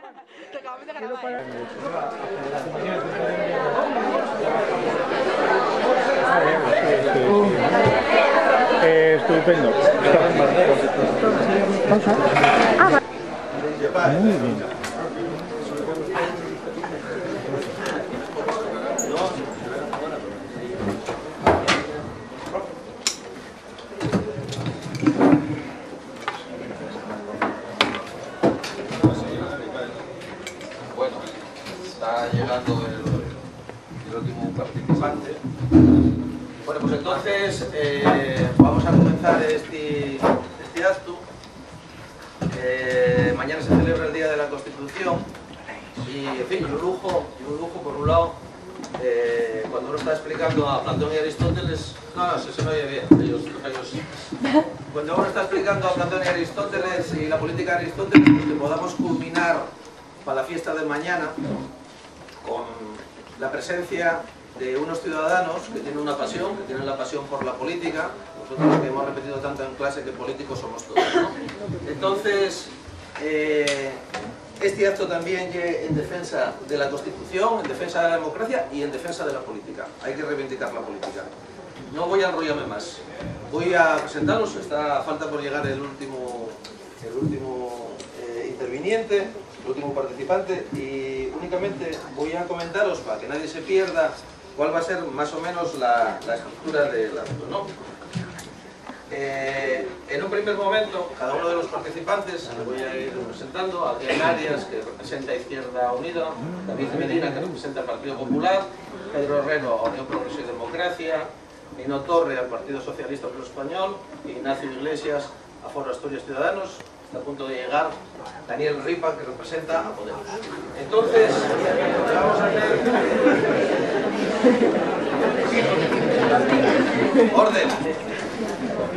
Que acabamos de grabar, Estupendo. Muy bien. Bueno, está llegando el último participante. Bueno, pues entonces vamos a comenzar este acto. Mañana se celebra el Día de la Constitución y, en fin, un lujo por un lado, cuando uno está explicando a Platón y Aristóteles, no, se me oye bien, ellos. Cuando uno está explicando a Platón y Aristóteles y la política de Aristóteles, pues que podamos culminar para la fiesta de mañana con la presencia de unos ciudadanos que tienen una pasión, que tienen la pasión por la política. Nosotros que hemos repetido tanto en clase que políticos somos todos, ¿no? Entonces, este acto también en defensa de la Constitución, en defensa de la democracia y en defensa de la política. Hay que reivindicar la política. No voy a enrollarme más. Voy a presentaros, falta por llegar el último interviniente, el último participante, y únicamente voy a comentaros, para que nadie se pierda, cuál va a ser más o menos la estructura del acto, ¿no? En un primer momento, cada uno de los participantes, le voy a ir presentando: Adrián Arias, que representa a Izquierda Unida; David Medina, que representa al Partido Popular; Pedro Herrero, a Unión Progreso y Democracia; Nino Torre, al Partido Socialista Obrero Español; Ignacio Iglesias, a Foro Asturias Ciudadanos. Está a punto de llegar Daniel Ripa, que representa a Podemos. Entonces, lo que vamos a hacer... ¡Orden!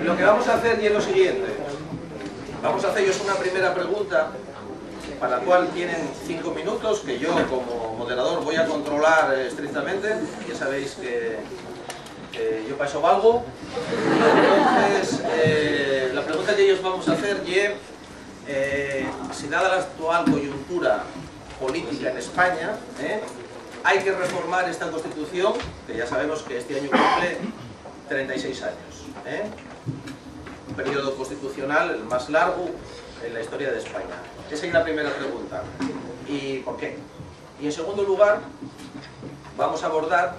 Lo que vamos a hacer es lo siguiente. Vamos a haceros una primera pregunta, para la cual tienen 5 minutos, que yo como moderador voy a controlar estrictamente. Ya sabéis que yo para eso valgo. Entonces, la pregunta que ellos vamos a hacer es si, dada la actual coyuntura política en España, hay que reformar esta Constitución, que ya sabemos que este año cumple 36 años. Un periodo constitucional el más largo en la historia de España. Esa es la primera pregunta. ¿Y por qué? Y en segundo lugar, vamos a abordar,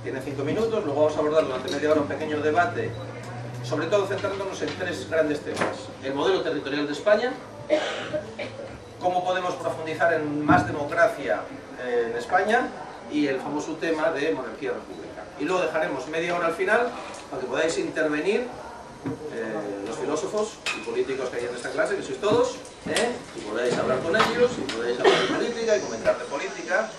tiene 5 minutos, luego vamos a abordar durante media hora un pequeño debate, sobre todo centrándonos en 3 grandes temas: el modelo territorial de España, cómo podemos profundizar en más democracia en España, y el famoso tema de monarquía-república. Y luego dejaremos media hora al final para que podáis intervenir los filósofos y políticos que hay en esta clase, que sois todos, y podáis hablar con ellos, y podáis hablar de política y comentar de política,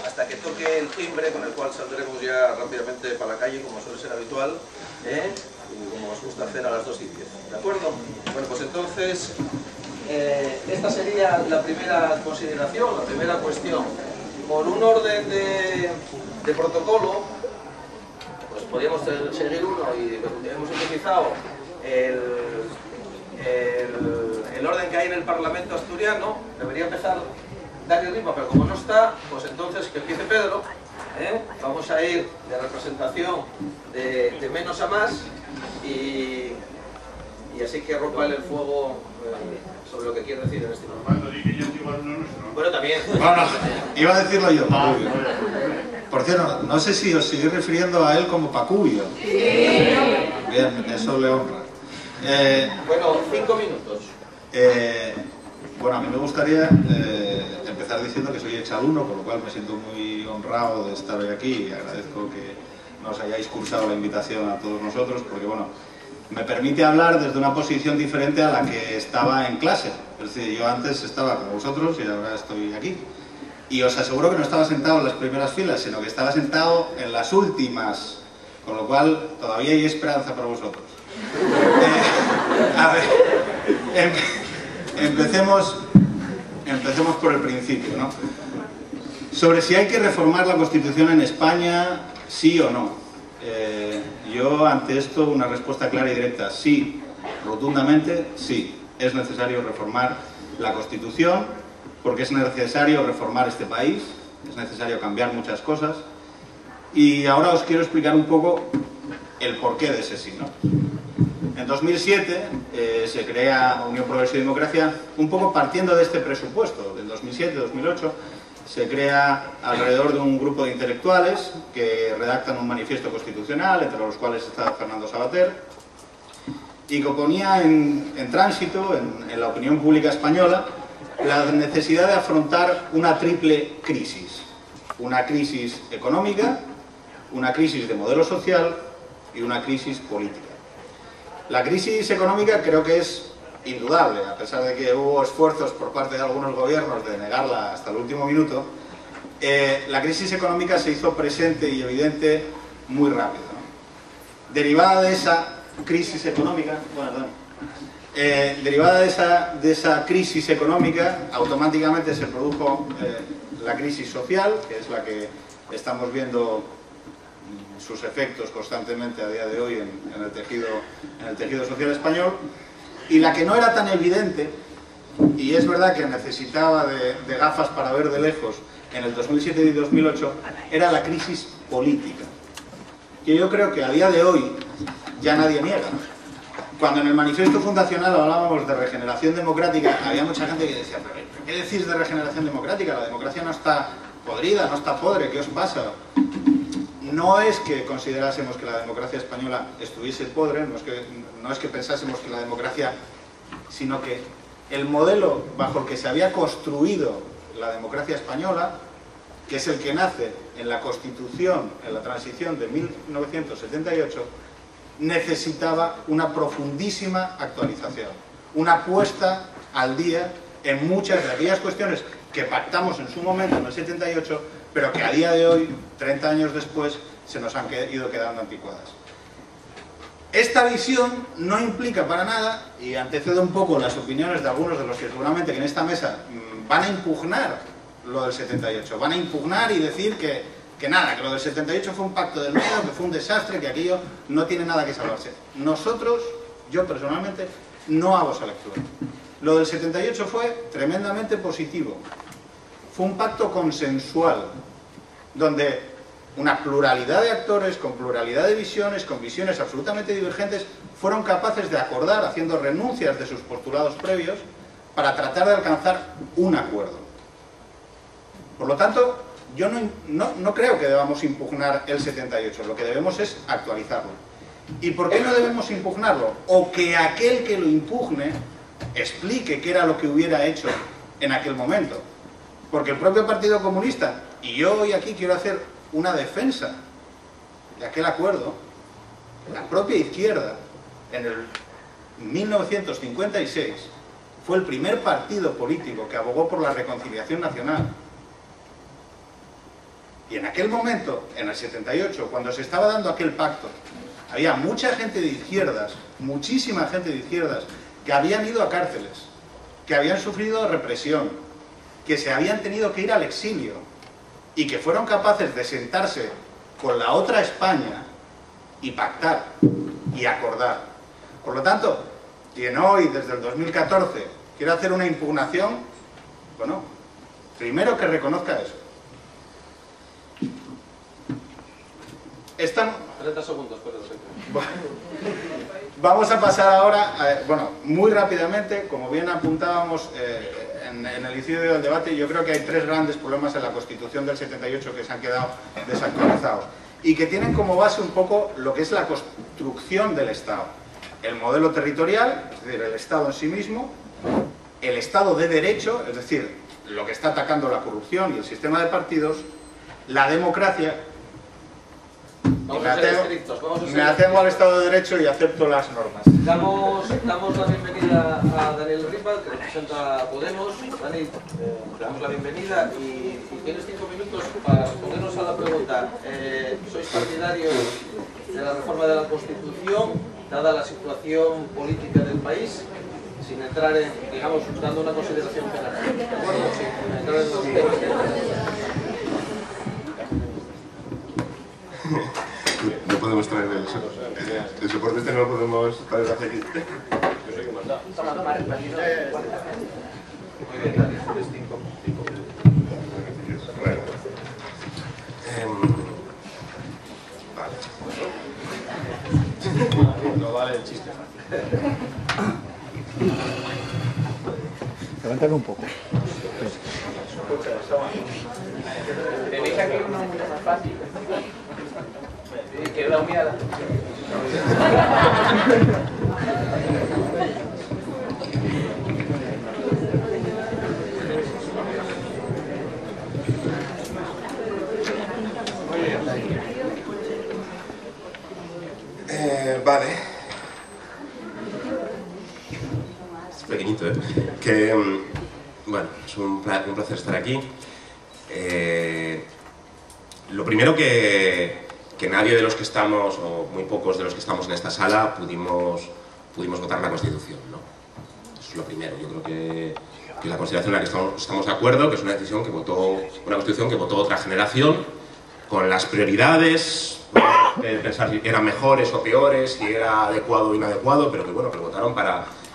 hasta que toque el timbre, con el cual saldremos ya rápidamente para la calle, como suele ser habitual, y como os gusta hacer a las 2:10. ¿De acuerdo? Bueno, pues entonces, esta sería la primera consideración, la primera cuestión. Por un orden de protocolo, pues podríamos seguir uno, y hemos utilizado el orden que hay en el Parlamento asturiano. Debería empezar Dani Ripa, pero como no está, pues entonces que empiece Pedro. Vamos a ir de representación de menos a más, y así que rompa el fuego sobre lo que quiere decir en este momento. Bueno, también. Bueno, iba a decirlo yo, Pacubio. Por cierto, no sé si os seguís refiriendo a él como Pacubio. Sí. Bien, eso le honra. Bueno, 5 minutos. Bueno, a mí me gustaría empezar diciendo que soy exalumno, con lo cual me siento muy honrado de estar hoy aquí, y agradezco que nos hayáis cursado la invitación a todos nosotros, porque bueno, me permite hablar desde una posición diferente a la que estaba en clase. Es decir, yo antes estaba con vosotros y ahora estoy aquí. Y os aseguro que no estaba sentado en las primeras filas, sino que estaba sentado en las últimas, con lo cual todavía hay esperanza para vosotros. A ver, empecemos por el principio, ¿no? Sobre si hay que reformar la Constitución en España, sí o no. Yo ante esto una respuesta clara y directa: sí, rotundamente sí. Es necesario reformar la Constitución porque es necesario reformar este país, es necesario cambiar muchas cosas, y ahora os quiero explicar un poco el porqué de ese sí, ¿no? En 2007 se crea Unión Progreso y Democracia un poco partiendo de este presupuesto. Del 2007-2008 se crea alrededor de un grupo de intelectuales que redactan un manifiesto constitucional, entre los cuales está Fernando Savater, y que ponía en tránsito, en la opinión pública española, la necesidad de afrontar una triple crisis. Una crisis económica, una crisis de modelo social y una crisis política. La crisis económica creo que es indudable, a pesar de que hubo esfuerzos por parte de algunos gobiernos de negarla hasta el último minuto. La crisis económica se hizo presente y evidente muy rápido, ¿no? Derivada de esa crisis económica, de esa crisis económica, automáticamente se produjo la crisis social, que es la que estamos viendo sus efectos constantemente a día de hoy en el tejido social español, y la que no era tan evidente, y es verdad que necesitaba de gafas para ver de lejos en el 2007 y 2008, era la crisis política, que yo creo que a día de hoy ya nadie niega. Cuando en el manifiesto fundacional hablábamos de regeneración democrática, había mucha gente que decía, ¿pero qué decís de regeneración democrática? La democracia no está podrida, no está podre, ¿qué os pasa? No es que considerásemos que la democracia española estuviese podre, no es que pensásemos que la democracia, sino que el modelo bajo el que se había construido la democracia española, que es el que nace en la Constitución, en la transición de 1978, necesitaba una profundísima actualización, una puesta al día en muchas de aquellas cuestiones que pactamos en su momento, en el 78, pero que a día de hoy, 30 años después, se nos han ido quedando anticuadas. Esta visión no implica para nada, y antecede un poco las opiniones de algunos de los que seguramente que en esta mesa van a impugnar lo del 78, van a impugnar y decir que nada, que lo del 78 fue un pacto del miedo, que fue un desastre, que aquello no tiene nada que salvarse. Nosotros, yo personalmente, no hago esa lectura. Lo del 78 fue tremendamente positivo. Fue un pacto consensual, donde una pluralidad de actores, con pluralidad de visiones, con visiones absolutamente divergentes, fueron capaces de acordar, haciendo renuncias de sus postulados previos, para tratar de alcanzar un acuerdo. Por lo tanto, yo no creo que debamos impugnar el 78, lo que debemos es actualizarlo. ¿Y por qué no debemos impugnarlo? O que aquel que lo impugne explique qué era lo que hubiera hecho en aquel momento. Porque el propio Partido Comunista, y yo hoy aquí quiero hacer una defensa de aquel acuerdo, la propia izquierda, en el 1956, fue el primer partido político que abogó por la reconciliación nacional. Y en aquel momento, en el 78, cuando se estaba dando aquel pacto, había mucha gente de izquierdas, muchísima gente de izquierdas, que habían ido a cárceles, que habían sufrido represión, que se habían tenido que ir al exilio, y que fueron capaces de sentarse con la otra España y pactar y acordar. Por lo tanto, quien hoy, desde el 2014, quiere hacer una impugnación, bueno, primero que reconozca eso. 30 segundos, perdón. Vamos a pasar ahora, bueno, muy rápidamente, como bien apuntábamos en el inicio del debate, yo creo que hay tres grandes problemas en la Constitución del 78 que se han quedado desactualizados y que tienen como base un poco lo que es la construcción del Estado. El modelo territorial, es decir, el Estado en sí mismo, el Estado de Derecho, es decir, lo que está atacando la corrupción y el sistema de partidos, la democracia. Me atengo al Estado de Derecho y acepto las normas. Damos la bienvenida a Daniel Ripa, que representa a Podemos. Dani, te damos la bienvenida y tienes 5 minutos para respondernos a la pregunta. ¿Sois partidarios de la reforma de la Constitución, dada la situación política del país? Sin entrar en, digamos, dando una consideración general. ¿De acuerdo? Sin entrar en los temas. No podemos traer el soporte este, no lo podemos traer hacia aquí. Muy bien, Dani, tienes 5 minutos. Bueno. Vale. No vale el chiste. Levántame un poco. Tenéis aquí uno mucho más fácil. Que es la humedad. Vale. Es pequeñito, ¿eh? Que, bueno, es un placer estar aquí. Lo primero que nadie de los que estamos, o muy pocos de los que estamos en esta sala, pudimos votar la Constitución, ¿no? Eso es lo primero. Yo creo que la Constitución en la que estamos de acuerdo, que es una decisión que votó, una Constitución que votó otra generación, con las prioridades, pensar si eran mejores o peores, si era adecuado o inadecuado, pero que bueno, que lo votaron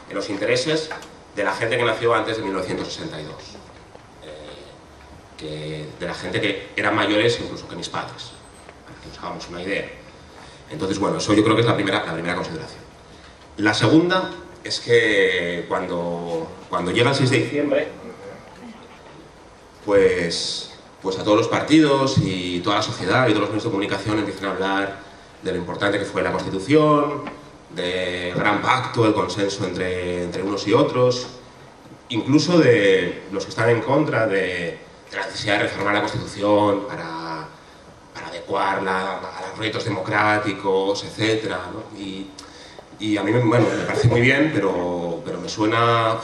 en los intereses de la gente que nació antes de 1962. De la gente que eran mayores incluso que mis padres, para que nos hagamos una idea. Entonces, bueno, eso yo creo que es la primera consideración. La segunda es que cuando llega el 6 de diciembre, pues a todos los partidos y toda la sociedad y todos los medios de comunicación empiezan a hablar de lo importante que fue la Constitución, del gran pacto, el consenso entre unos y otros, incluso de los que están en contra de la necesidad de reformar la Constitución para adecuarla a los retos democráticos, etc., ¿no? Y a mí me parece muy bien, pero me suena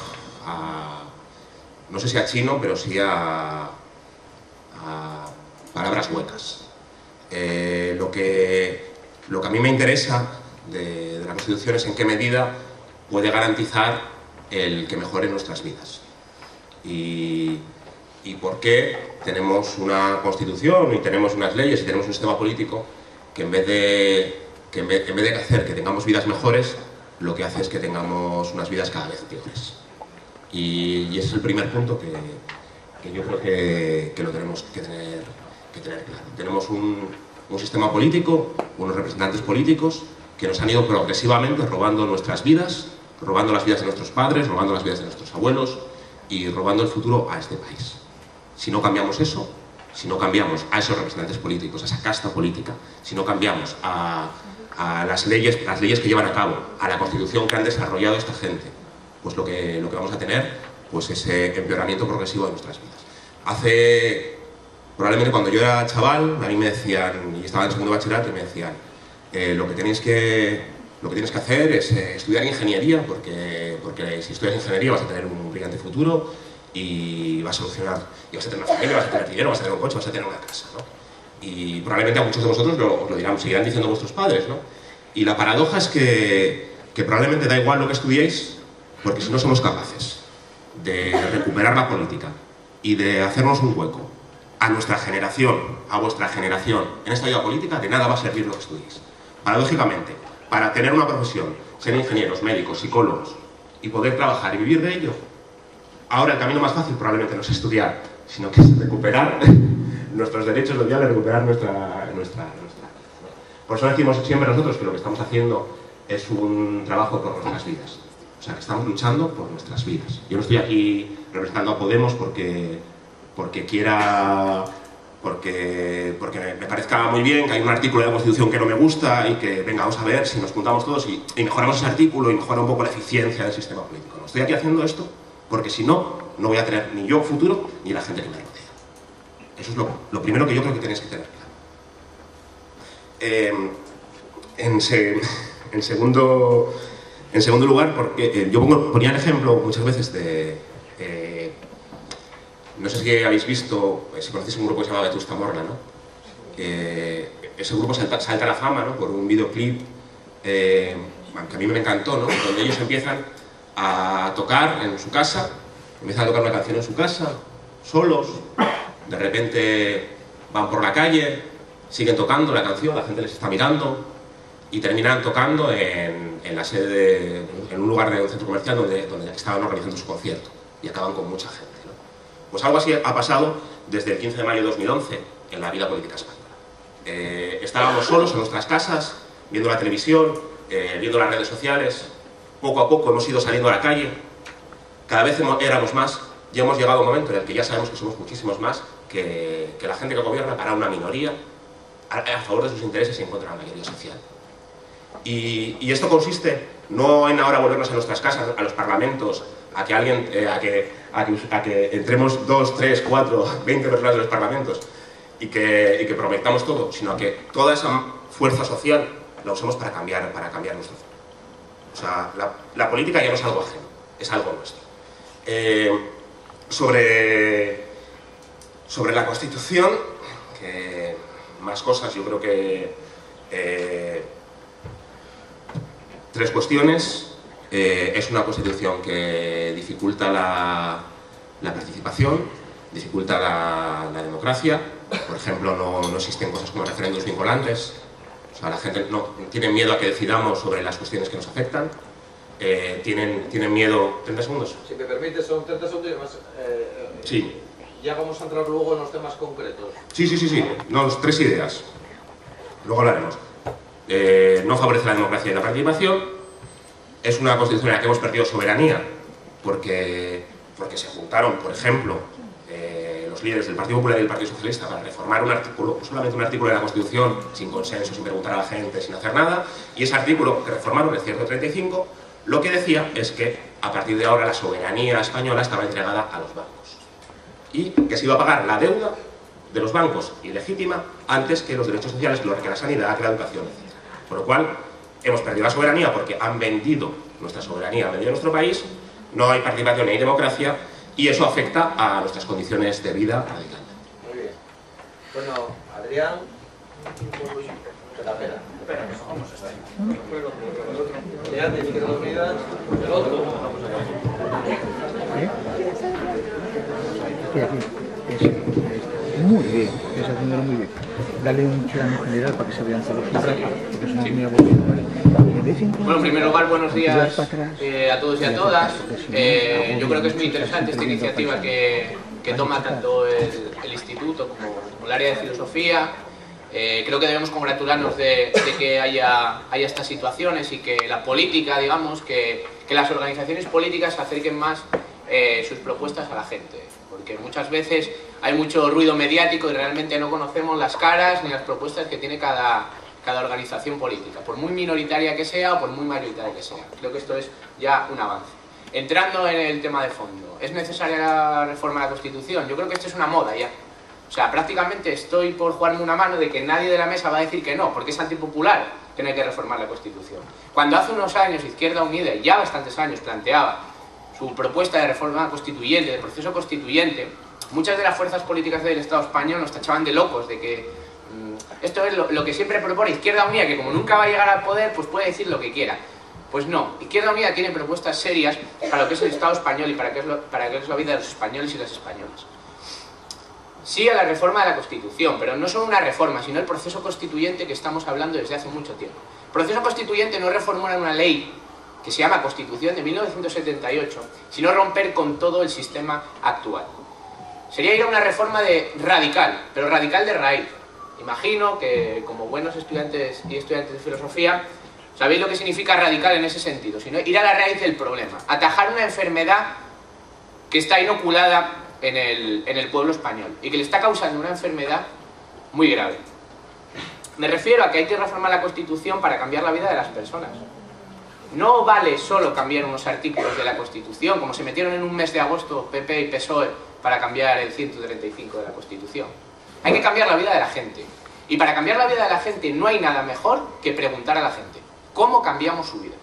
a, no sé si a chino, pero sí a palabras huecas. Lo que a mí me interesa de la Constitución es en qué medida puede garantizar el que mejore nuestras vidas. Y por qué tenemos una Constitución y tenemos unas leyes y tenemos un sistema político que en vez de hacer que tengamos vidas mejores, lo que hace es que tengamos unas vidas cada vez peores. Y ese es el primer punto que yo creo que lo tenemos que tener claro. Tenemos un sistema político, unos representantes políticos que nos han ido progresivamente robando nuestras vidas, robando las vidas de nuestros padres, robando las vidas de nuestros abuelos y robando el futuro a este país. Si no cambiamos eso, si no cambiamos a esos representantes políticos, a esa casta política, si no cambiamos a las leyes que llevan a cabo, a la Constitución que han desarrollado esta gente, pues lo que vamos a tener pues ese empeoramiento progresivo de nuestras vidas. Probablemente cuando yo era chaval, a mí me decían, y estaba en segundo bachillerato, y me decían lo que tienes que hacer es estudiar ingeniería, porque si estudias ingeniería vas a tener un brillante futuro y vas a solucionar, y vas a tener una familia, vas a tener dinero, vas a tener un coche, vas a tener una casa, ¿no? Y probablemente a muchos de vosotros os lo dirán, seguirán diciendo vuestros padres, ¿no? Y la paradoja es que probablemente da igual lo que estudiéis, porque si no somos capaces de recuperar la política y de hacernos un hueco a nuestra generación, a vuestra generación, en esta vida política, de nada va a servir lo que estudiéis. Paradójicamente, para tener una profesión, ser ingenieros, médicos, psicólogos y poder trabajar y vivir de ello, ahora el camino más fácil probablemente no es estudiar, sino que es recuperar nuestros derechos sociales, recuperar nuestra. Por eso decimos siempre nosotros que lo que estamos haciendo es un trabajo por nuestras vidas. O sea, que estamos luchando por nuestras vidas. Yo no estoy aquí representando a Podemos porque me parezca muy bien que hay un artículo de la Constitución que no me gusta y que, venga, vamos a ver si nos juntamos todos y mejoramos ese artículo y mejora un poco la eficiencia del sistema político. No, estoy aquí haciendo esto porque si no, no voy a tener ni yo futuro ni la gente que me rodea. Eso es lo primero que yo creo que tenéis que tener claro. En segundo lugar, porque yo ponía el ejemplo muchas veces de... no sé si habéis visto, si conocéis un grupo que se llama Vetusta Morla, ¿no? Ese grupo salta a la fama, ¿no? Por un videoclip que a mí me encantó, ¿no? Donde ellos empiezan a tocar en su casa, empiezan a tocar una canción en su casa, solos, de repente van por la calle, siguen tocando la canción, la gente les está mirando y terminan tocando en la sede en un lugar de un centro comercial donde estaban organizando su concierto. y acaban con mucha gente, ¿no? Pues algo así ha pasado desde el 15 de mayo de 2011 en la vida política española. Estábamos solos en nuestras casas, viendo la televisión, viendo las redes sociales. Poco a poco hemos ido saliendo a la calle, cada vez éramos más, y hemos llegado a un momento en el que ya sabemos que somos muchísimos más, que la gente que gobierna para una minoría, a favor de sus intereses y en contra de la mayoría social. Y esto consiste no en ahora volvernos a nuestras casas, a los parlamentos, a que alguien, a que entremos 2, 3, 4, 20 personas en los parlamentos y que prometamos todo, sino a que toda esa fuerza social la usemos para cambiar nuestro futuro. O sea, la política ya no es algo ajeno, es algo nuestro. Sobre la Constitución, que más cosas, yo creo que 3 cuestiones. Es una Constitución que dificulta la participación, dificulta la democracia. Por ejemplo, no existen cosas como referéndums vinculantes. O sea, la gente no tiene miedo a que decidamos sobre las cuestiones que nos afectan. Tienen miedo... ¿30 segundos? Si me permite, son 30 segundos y además... sí. Ya vamos a entrar luego en los temas concretos. Sí. No, 3 ideas. Luego hablaremos. No favorece la democracia y la participación. Es una Constitución en la que hemos perdido soberanía porque se juntaron, por ejemplo, los líderes del Partido Popular y del Partido Socialista para reformar un artículo, solamente un artículo de la Constitución, sin consenso, sin preguntar a la gente, sin hacer nada, y ese artículo que reformaron, el 135, lo que decía es que a partir de ahora la soberanía española estaba entregada a los bancos y que se iba a pagar la deuda de los bancos ilegítima antes que los derechos sociales, que la sanidad, que la educación, etc. Por lo cual, hemos perdido la soberanía porque han vendido nuestra soberanía, han vendido nuestro país, no hay participación ni hay democracia y eso afecta a nuestras condiciones de vida radicalmente. Muy bien. Bueno, Adrián... Adrián, de Izquierda Unida, el otro. Muy bien, está haciéndolo muy bien. Dale un plano general para que se vean todos los cifras, porque es una muy aburrida, ¿vale? Bueno, en primer lugar, buenos días a todos y a todas. Yo creo que es muy interesante esta iniciativa que toma tanto el Instituto como el área de filosofía. Creo que debemos congratularnos de que haya estas situaciones y que la política, digamos, que las organizaciones políticas acerquen más sus propuestas a la gente. Porque muchas veces hay mucho ruido mediático y realmente no conocemos las caras ni las propuestas que tiene cada organización política, por muy minoritaria que sea o por muy mayoritaria que sea. Creo que esto es ya un avance. Entrando en el tema de fondo, ¿es necesaria la reforma de la Constitución? Yo creo que esto es una moda ya. O sea, prácticamente estoy por jugarme una mano de que nadie de la mesa va a decir que no, porque es antipopular que no hay que reformar la Constitución. Cuando hace unos años Izquierda Unida, y ya bastantes años, planteaba su propuesta de reforma constituyente, de proceso constituyente, muchas de las fuerzas políticas del Estado español nos tachaban de locos, de que esto es lo que siempre propone Izquierda Unida, que como nunca va a llegar al poder, pues puede decir lo que quiera. Pues no, Izquierda Unida tiene propuestas serias para lo que es el Estado español y para qué es la vida de los españoles y las españolas. Sí a la reforma de la Constitución, pero no solo una reforma, sino el proceso constituyente que estamos hablando desde hace mucho tiempo. El proceso constituyente no es reformular una ley que se llama Constitución de 1978, sino romper con todo el sistema actual. Sería ir a una reforma radical, pero radical de raíz. Imagino que como buenos estudiantes y estudiantes de filosofía, sabéis lo que significa radical en ese sentido, sino ir a la raíz del problema, atajar una enfermedad que está inoculada en el pueblo español y que le está causando una enfermedad muy grave. Me refiero a que hay que reformar la Constitución para cambiar la vida de las personas. No vale solo cambiar unos artículos de la Constitución, como se metieron en un mes de agosto PP y PSOE para cambiar el 135 de la Constitución. Hay que cambiar la vida de la gente. Y para cambiar la vida de la gente no hay nada mejor que preguntar a la gente ¿cómo cambiamos su vida?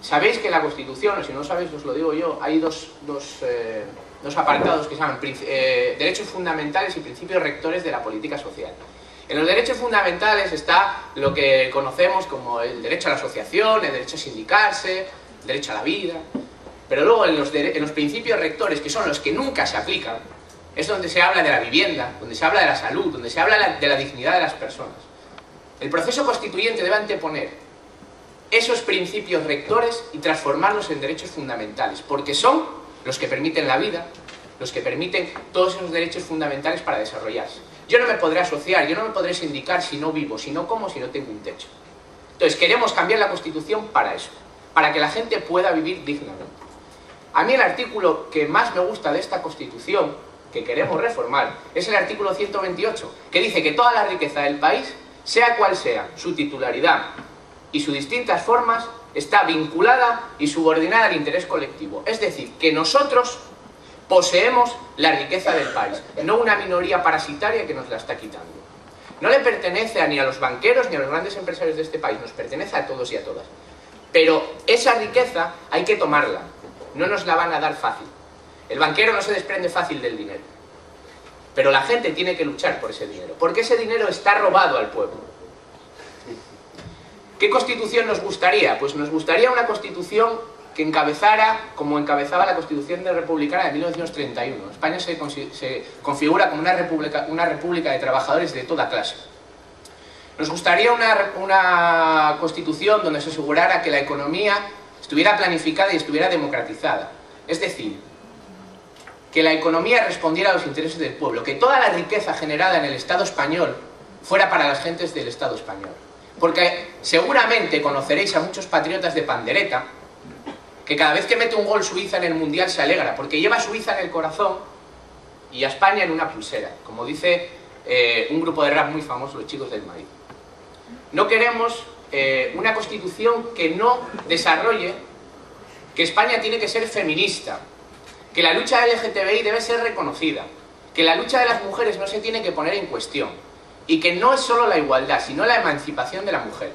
Sabéis que en la Constitución, o si no sabéis os lo digo yo, hay dos apartados que se llaman derechos fundamentales y principios rectores de la política social. En los derechos fundamentales está lo que conocemos como el derecho a la asociación, el derecho a sindicarse, el derecho a la vida. Pero luego en los principios rectores, que son los que nunca se aplican, es donde se habla de la vivienda, donde se habla de la salud, donde se habla de la dignidad de las personas. El proceso constituyente debe anteponer esos principios rectores y transformarlos en derechos fundamentales, porque son los que permiten la vida, los que permiten todos esos derechos fundamentales para desarrollarse. Yo no me podré asociar, yo no me podré sindicar si no vivo, si no como, si no tengo un techo. Entonces queremos cambiar la Constitución para eso, para que la gente pueda vivir dignamente. A mí el artículo que más me gusta de esta Constitución, que queremos reformar, es el artículo 128, que dice que toda la riqueza del país, sea cual sea su titularidad y sus distintas formas, está vinculada y subordinada al interés colectivo. Es decir, que nosotros poseemos la riqueza del país, no una minoría parasitaria que nos la está quitando. No le pertenece ni a los banqueros ni a los grandes empresarios de este país, nos pertenece a todos y a todas. Pero esa riqueza hay que tomarla, no nos la van a dar fácil. El banquero no se desprende fácil del dinero, pero la gente tiene que luchar por ese dinero, porque ese dinero está robado al pueblo. ¿Qué constitución nos gustaría? Pues nos gustaría una constitución que encabezara, como encabezaba la Constitución republicana de 1931. España se configura como una república de trabajadores de toda clase. Nos gustaría una constitución donde se asegurara que la economía estuviera planificada y estuviera democratizada. Es decir, que la economía respondiera a los intereses del pueblo, que toda la riqueza generada en el Estado español fuera para las gentes del Estado español. Porque seguramente conoceréis a muchos patriotas de pandereta que cada vez que mete un gol Suiza en el Mundial se alegra, porque lleva a Suiza en el corazón y a España en una pulsera, como dice un grupo de rap muy famoso, los Chicos del Maíz. No queremos una constitución que no desarrolle que España tiene que ser feminista, que la lucha LGTBI debe ser reconocida, que la lucha de las mujeres no se tiene que poner en cuestión, y que no es solo la igualdad, sino la emancipación de la mujer.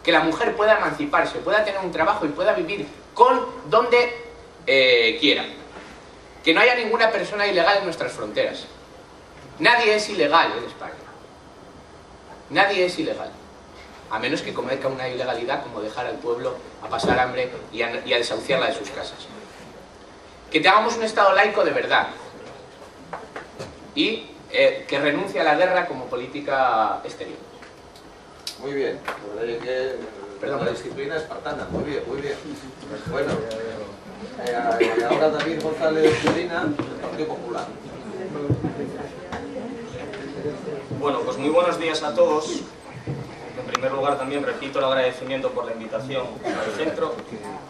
Que la mujer pueda emanciparse, pueda tener un trabajo y pueda vivir con donde quiera. Que no haya ninguna persona ilegal en nuestras fronteras. Nadie es ilegal en España. Nadie es ilegal. A menos que cometa una ilegalidad como dejar al pueblo a pasar hambre y a desahuciarla de sus casas. Que tengamos un Estado laico de verdad. Y que renuncie a la guerra como política exterior. Muy bien. Perdón, la disciplina espartana. Muy bien, muy bien. Bueno, ahora David González Medina, del Partido Popular. Bueno, pues muy buenos días a todos. En primer lugar también repito el agradecimiento por la invitación al centro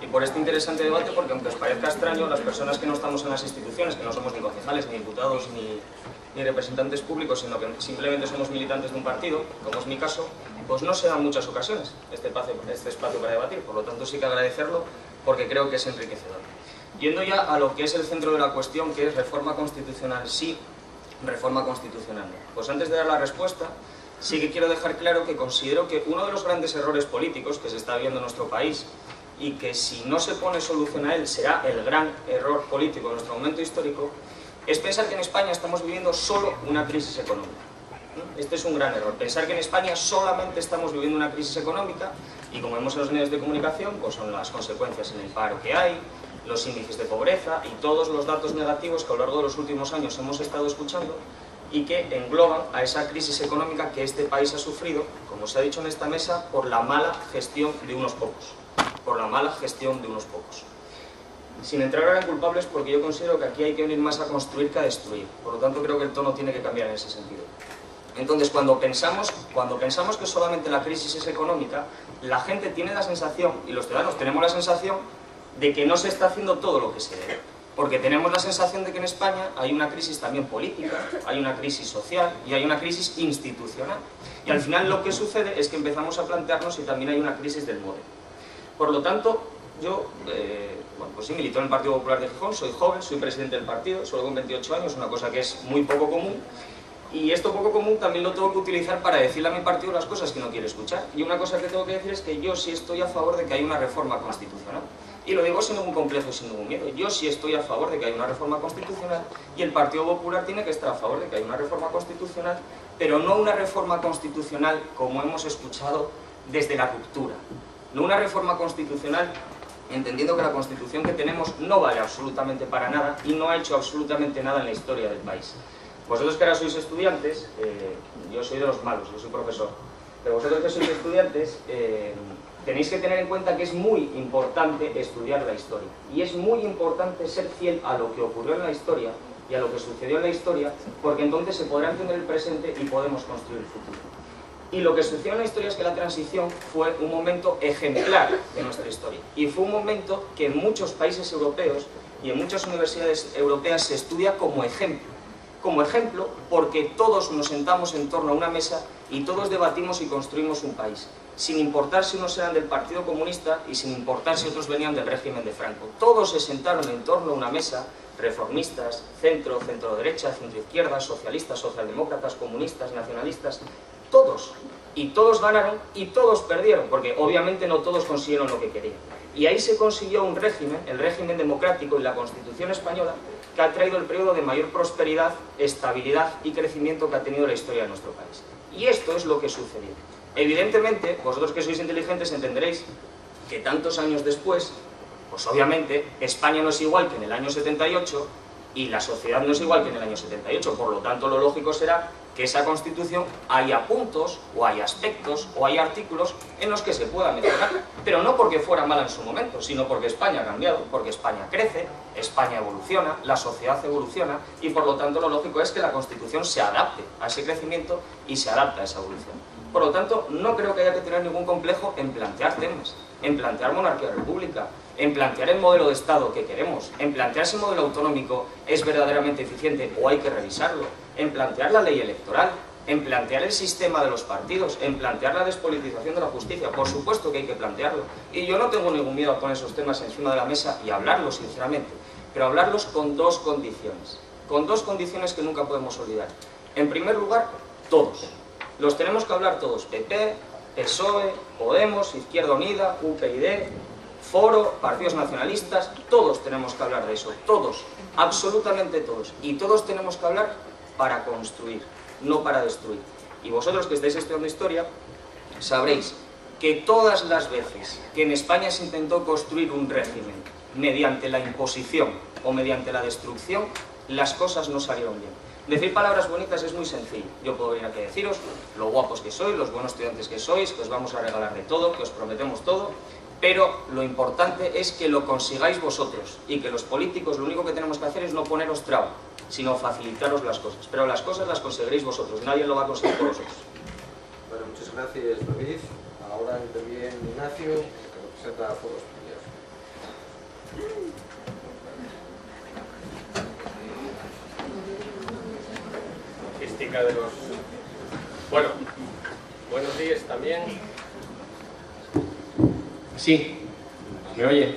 y por este interesante debate, porque aunque os parezca extraño, las personas que no estamos en las instituciones, que no somos ni concejales, ni diputados, ni representantes públicos, sino que simplemente somos militantes de un partido, como es mi caso, pues no se dan muchas ocasiones este espacio para debatir. Por lo tanto sí que agradecerlo, porque creo que es enriquecedor. Yendo ya a lo que es el centro de la cuestión, que es reforma constitucional sí, reforma constitucional no. Pues antes de dar la respuesta, sí que quiero dejar claro que considero que uno de los grandes errores políticos que se está viendo en nuestro país, y que si no se pone solución a él será el gran error político de nuestro momento histórico, es pensar que en España estamos viviendo solo una crisis económica. Este es un gran error, pensar que en España solamente estamos viviendo una crisis económica, y como vemos en los medios de comunicación, pues son las consecuencias en el paro que hay, los índices de pobreza y todos los datos negativos que a lo largo de los últimos años hemos estado escuchando, y que engloban a esa crisis económica que este país ha sufrido, como se ha dicho en esta mesa, por la mala gestión de unos pocos. Por la mala gestión de unos pocos. Sin entrar ahora en culpables, porque yo considero que aquí hay que venir más a construir que a destruir. Por lo tanto, creo que el tono tiene que cambiar en ese sentido. Entonces, cuando pensamos que solamente la crisis es económica, la gente tiene la sensación, y los ciudadanos tenemos la sensación, de que no se está haciendo todo lo que se debe. Porque tenemos la sensación de que en España hay una crisis también política, hay una crisis social y hay una crisis institucional. Y al final lo que sucede es que empezamos a plantearnos si también hay una crisis del modelo. Por lo tanto, yo, bueno, pues sí, milito en el Partido Popular de Gijón, soy joven, soy presidente del partido, solo con 28 años, una cosa que es muy poco común. Y esto poco común también lo tengo que utilizar para decirle a mi partido las cosas que no quiere escuchar. Y una cosa que tengo que decir es que yo sí estoy a favor de que haya una reforma constitucional. Y lo digo sin ningún complejo y sin ningún miedo. Yo sí estoy a favor de que haya una reforma constitucional, y el Partido Popular tiene que estar a favor de que haya una reforma constitucional, pero no una reforma constitucional como hemos escuchado desde la ruptura. No una reforma constitucional entendiendo que la Constitución que tenemos no vale absolutamente para nada y no ha hecho absolutamente nada en la historia del país. Vosotros que ahora sois estudiantes, yo soy de los malos, yo soy profesor, pero vosotros que sois estudiantes, tenéis que tener en cuenta que es muy importante estudiar la historia. Y es muy importante ser fiel a lo que ocurrió en la historia y a lo que sucedió en la historia, porque entonces se podrá entender el presente y podemos construir el futuro. Y lo que sucedió en la historia es que la transición fue un momento ejemplar de nuestra historia. Y fue un momento que en muchos países europeos y en muchas universidades europeas se estudia como ejemplo. Como ejemplo porque todos nos sentamos en torno a una mesa y todos debatimos y construimos un país, sin importar si unos eran del Partido Comunista y sin importar si otros venían del régimen de Franco. Todos se sentaron en torno a una mesa, reformistas, centro, centro-derecha, centro-izquierda, socialistas, socialdemócratas, comunistas, nacionalistas, todos. Y todos ganaron y todos perdieron, porque obviamente no todos consiguieron lo que querían. Y ahí se consiguió un régimen, el régimen democrático y la Constitución española, que ha traído el periodo de mayor prosperidad, estabilidad y crecimiento que ha tenido la historia de nuestro país. Y esto es lo que sucedió. Evidentemente, vosotros que sois inteligentes entenderéis que tantos años después, pues obviamente España no es igual que en el año 78 y la sociedad no es igual que en el año 78, por lo tanto lo lógico será que esa Constitución haya puntos, o hay aspectos, o hay artículos en los que se pueda mejorar, pero no porque fuera mala en su momento, sino porque España ha cambiado, porque España crece, España evoluciona, la sociedad evoluciona, y por lo tanto lo lógico es que la Constitución se adapte a ese crecimiento y se adapte a esa evolución. Por lo tanto, no creo que haya que tener ningún complejo en plantear temas, en plantear monarquía-república, en plantear el modelo de Estado que queremos, en plantear si el modelo autonómico es verdaderamente eficiente o hay que revisarlo, en plantear la ley electoral, en plantear el sistema de los partidos, en plantear la despolitización de la justicia. Por supuesto que hay que plantearlo. Y yo no tengo ningún miedo a poner esos temas encima de la mesa y hablarlos sinceramente, pero hablarlos con dos condiciones que nunca podemos olvidar. En primer lugar, todos. Los tenemos que hablar todos, PP, PSOE, Podemos, Izquierda Unida, UPyD, Foro, partidos nacionalistas, todos tenemos que hablar de eso, todos, absolutamente todos. Y todos tenemos que hablar para construir, no para destruir. Y vosotros que estáis estudiando historia, sabréis que todas las veces que en España se intentó construir un régimen mediante la imposición o mediante la destrucción, las cosas no salieron bien. Decir palabras bonitas es muy sencillo. Yo puedo venir aquí a deciros lo guapos que sois, los buenos estudiantes que sois, que os vamos a regalar de todo, que os prometemos todo, pero lo importante es que lo consigáis vosotros y que los políticos lo único que tenemos que hacer es no poneros traba, sino facilitaros las cosas. Pero las cosas las conseguiréis vosotros, nadie lo va a conseguir por vosotros. Bueno, muchas gracias, David. Ahora interviene Ignacio, que representa a Foros Pirineos. Logística de los... Bueno, buenos días también. Sí, ¿me oye?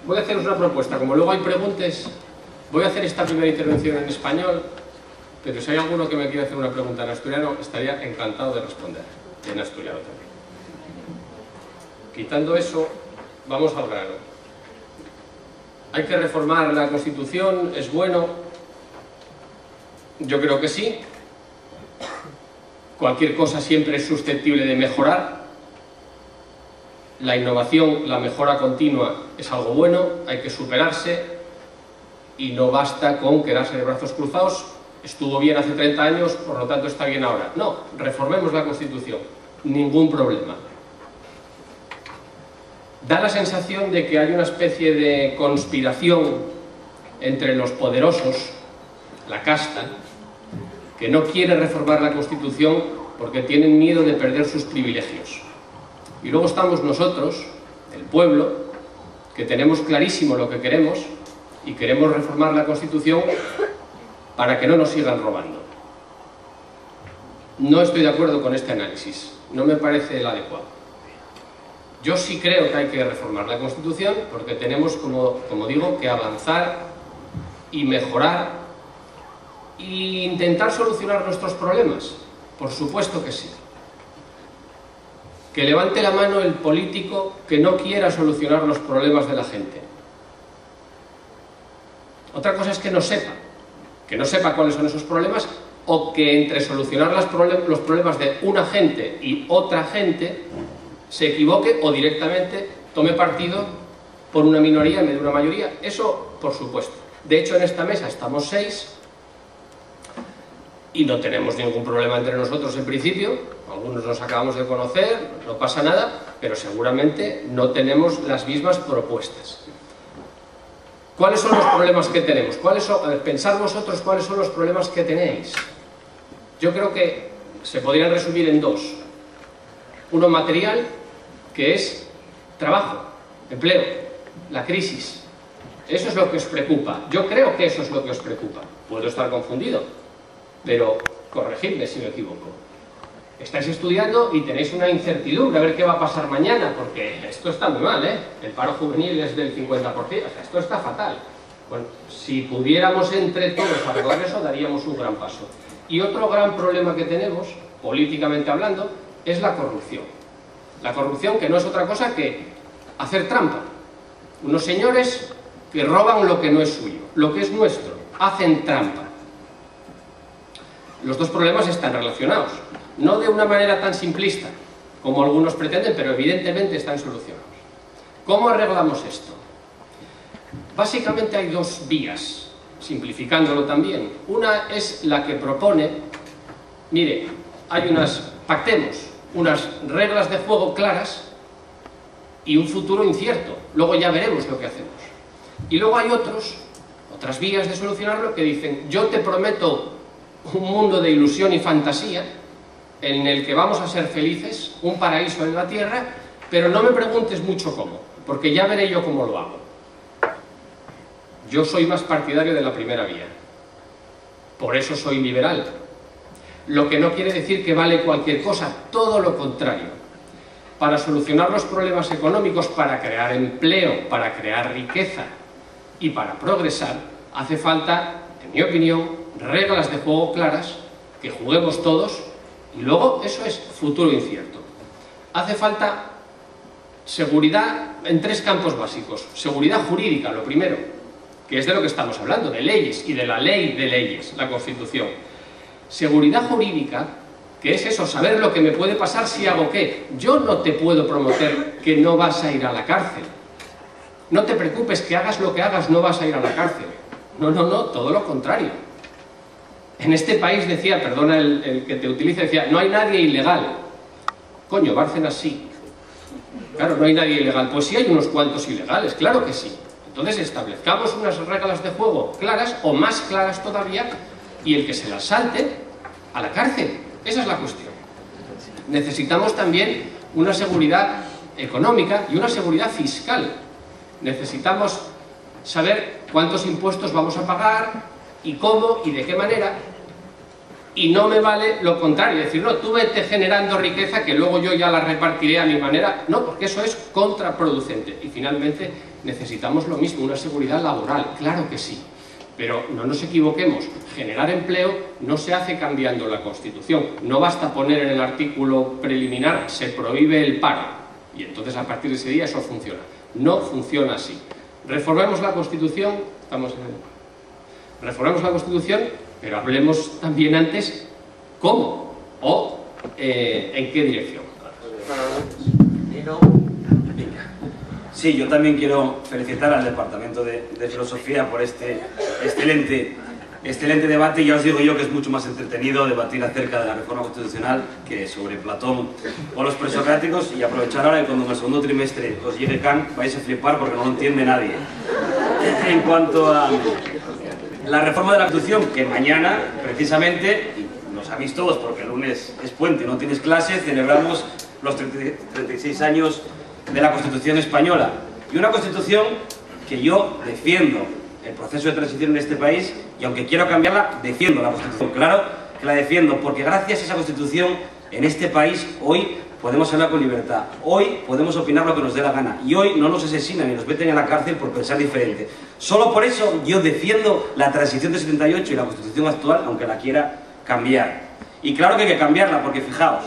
Voy a haceros una propuesta. Como luego hay preguntas, voy a hacer esta primera intervención en español, pero si hay alguno que me quiere hacer una pregunta en asturiano, estaría encantado de responder, en asturiano también. Quitando eso, vamos al grano. ¿Hay que reformar la Constitución? ¿Es bueno? Yo creo que sí. Cualquier cosa siempre es susceptible de mejorar. La innovación, la mejora continua es algo bueno, hay que superarse y no basta con quedarse de brazos cruzados. Estuvo bien hace 30 años, por lo tanto está bien ahora. No, reformemos la Constitución, ningún problema. Da la sensación de que hay una especie de conspiración entre los poderosos, la casta, que no quiere reformar la Constitución porque tienen miedo de perder sus privilegios. Y luego estamos nosotros, el pueblo, que tenemos clarísimo lo que queremos y queremos reformar la Constitución para que no nos sigan robando. No estoy de acuerdo con este análisis, no me parece el adecuado. Yo sí creo que hay que reformar la Constitución porque tenemos, como digo, que avanzar y mejorar e intentar solucionar nuestros problemas. Por supuesto que sí. Que levante la mano el político que no quiera solucionar los problemas de la gente. Otra cosa es que no sepa cuáles son esos problemas, o que entre solucionar los problemas de una gente y otra gente se equivoque o directamente tome partido por una minoría en vez de una mayoría. Eso, por supuesto. De hecho, en esta mesa estamos 6 y no tenemos ningún problema entre nosotros en principio, algunos nos acabamos de conocer, no pasa nada, pero seguramente no tenemos las mismas propuestas. ¿Cuáles son los problemas que tenemos? Pensad vosotros cuáles son los problemas que tenéis. Yo creo que se podrían resumir en dos. Uno material, que es trabajo, empleo, la crisis. Eso es lo que os preocupa. Yo creo que eso es lo que os preocupa. Puedo estar confundido, pero corregidme si me equivoco. Estáis estudiando y tenéis una incertidumbre a ver qué va a pasar mañana, porque esto está muy mal, ¿eh? El paro juvenil es del 50%, o sea, esto está fatal. Bueno, si pudiéramos entre todos arreglar eso, daríamos un gran paso. Y otro gran problema que tenemos, políticamente hablando, es la corrupción. La corrupción, que no es otra cosa que hacer trampa. Unos señores que roban lo que no es suyo, lo que es nuestro, hacen trampa. Los dos problemas están relacionados, no de una manera tan simplista como algunos pretenden, pero evidentemente están solucionados. ¿Cómo arreglamos esto? Básicamente hay dos vías, simplificándolo también. Una es la que propone, mire, pactemos unas reglas de juego claras y un futuro incierto, luego ya veremos lo que hacemos. Y luego hay otras vías de solucionarlo que dicen, yo te prometo un mundo de ilusión y fantasía en el que vamos a ser felices, un paraíso en la tierra, pero no me preguntes mucho cómo, porque ya veré yo cómo lo hago. Yo soy más partidario de la primera vía, por eso soy liberal, lo que no quiere decir que vale cualquier cosa, todo lo contrario. Para solucionar los problemas económicos, para crear empleo, para crear riqueza y para progresar, hace falta, en mi opinión, reglas de juego claras, que juguemos todos, y luego eso es futuro incierto. Hace falta seguridad en tres campos básicos. Seguridad jurídica, lo primero, que es de lo que estamos hablando, de leyes y de la ley de leyes, la Constitución. Seguridad jurídica, que es eso, saber lo que me puede pasar si hago qué. Yo no te puedo prometer que no vas a ir a la cárcel. No te preocupes, que hagas lo que hagas, no vas a ir a la cárcel. No, todo lo contrario. En este país decía, perdona el que te utilice, decía, no hay nadie ilegal. Coño, Bárcenas sí. Claro, no hay nadie ilegal. Pues sí hay unos cuantos ilegales, claro que sí. Entonces establezcamos unas reglas de juego claras, o más claras todavía, y el que se las salte, a la cárcel. Esa es la cuestión. Necesitamos también una seguridad económica y una seguridad fiscal. Necesitamos saber cuántos impuestos vamos a pagar y cómo y de qué manera. Y no me vale lo contrario, decir, no, tú vete generando riqueza que luego yo ya la repartiré a mi manera. No, porque eso es contraproducente. Y finalmente necesitamos lo mismo, una seguridad laboral, claro que sí. Pero no nos equivoquemos, generar empleo no se hace cambiando la Constitución. No basta poner en el artículo preliminar, se prohíbe el paro. Y entonces a partir de ese día eso funciona. No funciona así. Reformemos la Constitución, reformemos la Constitución, pero hablemos también antes cómo o en qué dirección. Sí, yo también quiero felicitar al Departamento de Filosofía por este excelente debate. Ya os digo yo que es mucho más entretenido debatir acerca de la reforma constitucional que sobre Platón o los presocráticos, y aprovechar ahora que cuando en el segundo trimestre os llegue Kant vais a flipar porque no lo entiende nadie. En cuanto a la reforma de la Constitución, que mañana, precisamente, y lo sabéis todos porque el lunes es puente, no tienes clase, celebramos los 36 años de la Constitución española. Y una Constitución que yo defiendo el proceso de transición en este país, y aunque quiero cambiarla, defiendo la Constitución. Claro que la defiendo, porque gracias a esa Constitución, en este país, hoy podemos hablar con libertad. Hoy podemos opinar lo que nos dé la gana. Y hoy no nos asesinan ni nos meten a la cárcel por pensar diferente. Solo por eso yo defiendo la transición de 78 y la Constitución actual, aunque la quiera cambiar. Y claro que hay que cambiarla, porque fijaos,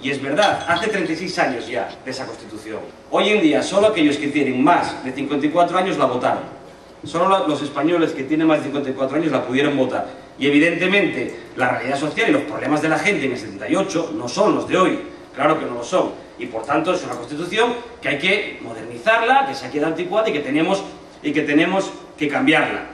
y es verdad, hace 36 años ya de esa Constitución. Hoy en día, solo aquellos que tienen más de 54 años la votaron. Solo los españoles que tienen más de 54 años la pudieron votar. Y evidentemente, la realidad social y los problemas de la gente en el 78 no son los de hoy. Claro que no lo son. Y por tanto, es una Constitución que hay que modernizarla, que se ha quedado anticuada y que tenemos que cambiarla.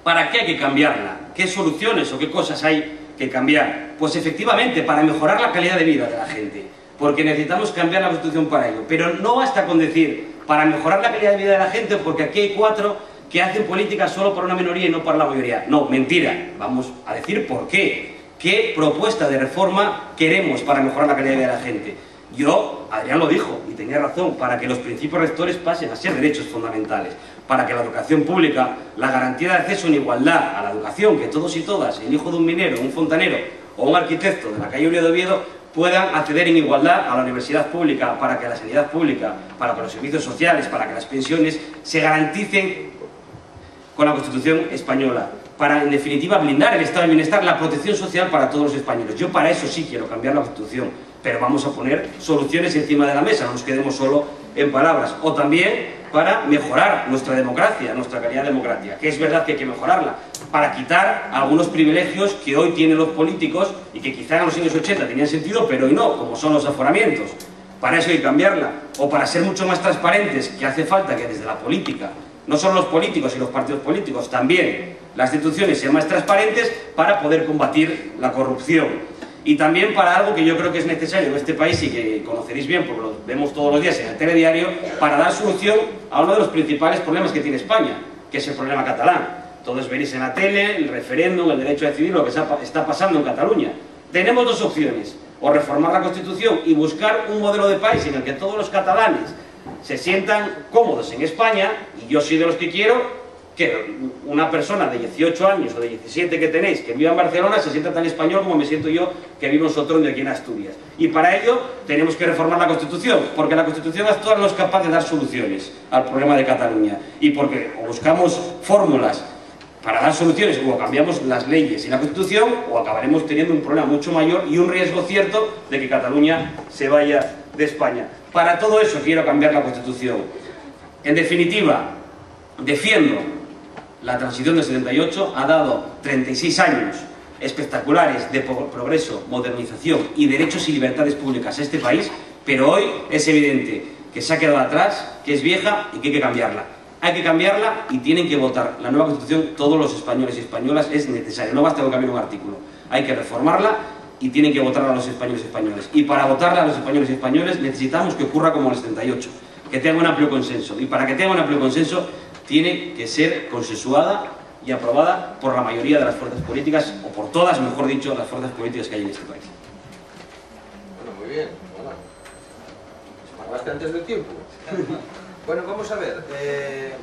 ¿Para qué hay que cambiarla? ¿Qué soluciones o qué cosas hay que cambiar? Pues efectivamente, para mejorar la calidad de vida de la gente, porque necesitamos cambiar la Constitución para ello. Pero no basta con decir, para mejorar la calidad de vida de la gente, porque aquí hay 4 que hacen política solo para una minoría y no para la mayoría. No, mentira. Vamos a decir por qué. ¿Qué propuesta de reforma queremos para mejorar la calidad de vida de la gente? Yo, Adrián lo dijo, y tenía razón, para que los principios rectores pasen a ser derechos fundamentales, para que la educación pública, la garantía de acceso en igualdad a la educación, que todos y todas, el hijo de un minero, un fontanero o un arquitecto de la calle Ulloa de Oviedo, puedan acceder en igualdad a la universidad pública, para que la sanidad pública, para que los servicios sociales, para que las pensiones se garanticen con la Constitución española, para, en definitiva, blindar el estado de bienestar, la protección social para todos los españoles. Yo para eso sí quiero cambiar la Constitución, pero vamos a poner soluciones encima de la mesa, no nos quedemos solo en palabras. O también para mejorar nuestra democracia, nuestra calidad democrática, que es verdad que hay que mejorarla, para quitar algunos privilegios que hoy tienen los políticos y que quizá en los años 80 tenían sentido, pero hoy no, como son los aforamientos. Para eso hay que cambiarla, o para ser mucho más transparentes, que hace falta que desde la política, no solo los políticos y los partidos políticos, también las instituciones sean más transparentes para poder combatir la corrupción. Y también para algo que yo creo que es necesario en este país y que conoceréis bien porque lo vemos todos los días en el telediario, para dar solución a uno de los principales problemas que tiene España, que es el problema catalán. Todos veréis en la tele el referéndum, el derecho a decidir, lo que está pasando en Cataluña. Tenemos 2 opciones, o reformar la Constitución y buscar un modelo de país en el que todos los catalanes se sientan cómodos en España, y yo soy de los que quiero que una persona de 18 años o de 17 que tenéis que viva en Barcelona se sienta tan español como me siento yo que vivo en Sotrón de aquí en Asturias. Y para ello tenemos que reformar la Constitución, porque la Constitución actual no es capaz de dar soluciones al problema de Cataluña, y porque o buscamos fórmulas para dar soluciones o cambiamos las leyes y la Constitución, o acabaremos teniendo un problema mucho mayor y un riesgo cierto de que Cataluña se vaya de España. Para todo eso quiero cambiar la Constitución. En definitiva, defiendo la transición del 78, ha dado 36 años espectaculares de progreso, modernización y derechos y libertades públicas a este país, pero hoy es evidente que se ha quedado atrás, que es vieja y que hay que cambiarla. Hay que cambiarla y tienen que votar la nueva Constitución todos los españoles y españolas, es necesario, no basta con cambiar un artículo, hay que reformarla y tienen que votarla a los españoles y españoles. Y para votarla a los españoles y españoles necesitamos que ocurra como en el 78, que tenga un amplio consenso. Y para que tenga un amplio consenso tiene que ser consensuada y aprobada por la mayoría de las fuerzas políticas, o por todas, mejor dicho, las fuerzas políticas que hay en este país. Bueno, muy bien. Bueno, hablaste antes del tiempo. Bueno, vamos a ver,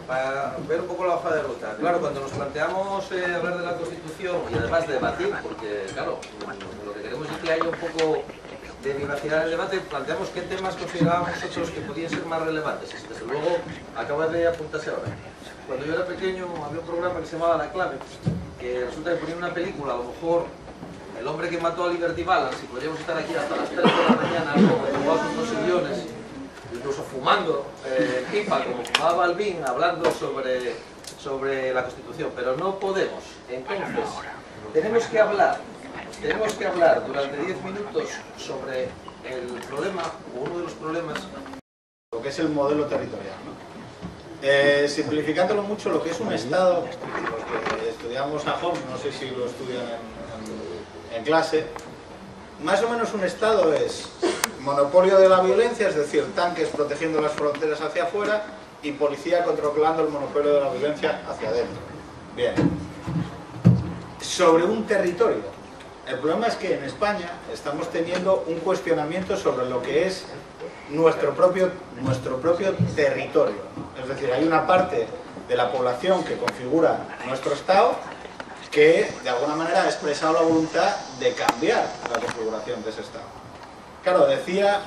para ver un poco la hoja de ruta. Claro, cuando nos planteamos hablar de la Constitución y además debatir, porque claro, lo que queremos es que haya un poco de vivacidad en el debate, planteamos qué temas considerábamos nosotros que podían ser más relevantes. Desde luego, acaba de apuntarse ahora. Cuando yo era pequeño había un programa que se llamaba La Clave, que resulta que ponía una película, a lo mejor El hombre que mató a Liberty Balance, y podríamos estar aquí hasta las 3 de la mañana, jugados con 2 sillones, incluso fumando pipa, como fumaba Balbín, hablando sobre la Constitución, pero no podemos. Entonces, tenemos que hablar durante 10 minutos sobre el problema, o uno de los problemas, lo que es el modelo territorial, ¿no? Simplificándolo mucho, lo que es un Estado, los que estudiamos a Hobbes, no sé si lo estudian en clase, más o menos un Estado es monopolio de la violencia, es decir, tanques protegiendo las fronteras hacia afuera y policía controlando el monopolio de la violencia hacia adentro. Bien. Sobre un territorio. El problema es que en España estamos teniendo un cuestionamiento sobre lo que es nuestro propio territorio. Es decir, hay una parte de la población que configura nuestro Estado que de alguna manera ha expresado la voluntad de cambiar la configuración de ese Estado. Claro, decía,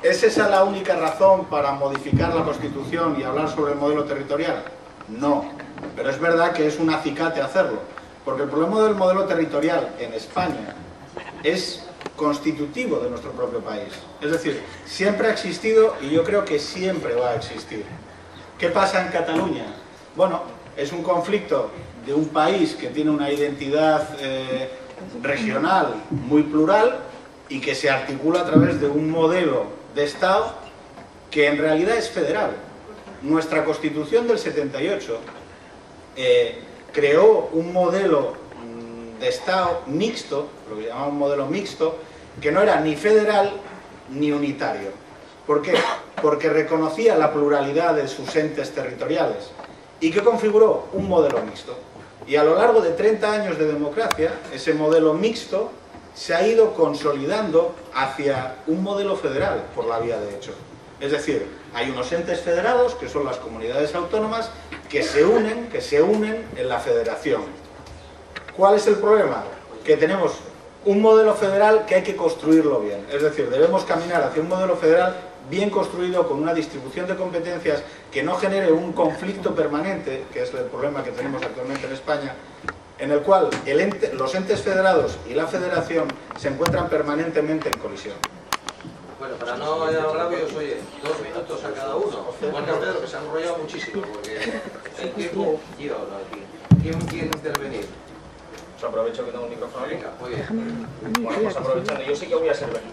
¿es esa la única razón para modificar la Constitución y hablar sobre el modelo territorial? No, pero es verdad que es un acicate hacerlo, porque el problema del modelo territorial en España es constitutivo de nuestro propio país. Es decir, siempre ha existido y yo creo que siempre va a existir. ¿Qué pasa en Cataluña? Bueno, es un conflicto de un país que tiene una identidad regional muy plural y que se articula a través de un modelo de Estado que en realidad es federal. Nuestra Constitución del 78 creó un modelo de Estado mixto, lo que llamamos un modelo mixto, que no era ni federal ni unitario. ¿Por qué? Porque reconocía la pluralidad de sus entes territoriales y que configuró un modelo mixto. Y a lo largo de 30 años de democracia, ese modelo mixto se ha ido consolidando hacia un modelo federal por la vía de hecho. Es decir, hay unos entes federados, que son las comunidades autónomas, que se unen en la federación. ¿Cuál es el problema? Que tenemos un modelo federal que hay que construirlo bien. Es decir, debemos caminar hacia un modelo federal bien construido, con una distribución de competencias que no genere un conflicto permanente, que es el problema que tenemos actualmente en España, en el cual los entes federados y la federación se encuentran permanentemente en colisión. Bueno, para no ir agravios, oye, 2 minutos a cada uno. Juan Cabrero, que se ha enrollado muchísimo, porque el tiempo... ¿Quién quiere intervenir? Pues aprovecho que tengo un micrófono. Venga, muy bien. Bueno, pues aprovechando, yo sí que voy a ser breve.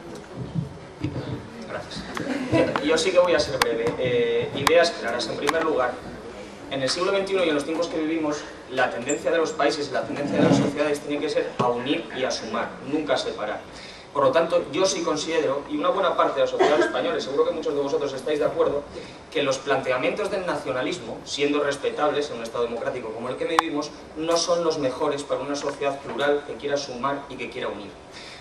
Gracias. Yo sí que voy a ser breve. Ideas claras. En primer lugar, en el siglo XXI y en los tiempos que vivimos, la tendencia de los países y la tendencia de las sociedades tiene que ser a unir y a sumar, nunca a separar. Por lo tanto, yo sí considero, y una buena parte de la sociedad española, y seguro que muchos de vosotros estáis de acuerdo, que los planteamientos del nacionalismo, siendo respetables en un Estado democrático como el que vivimos, no son los mejores para una sociedad plural que quiera sumar y que quiera unir.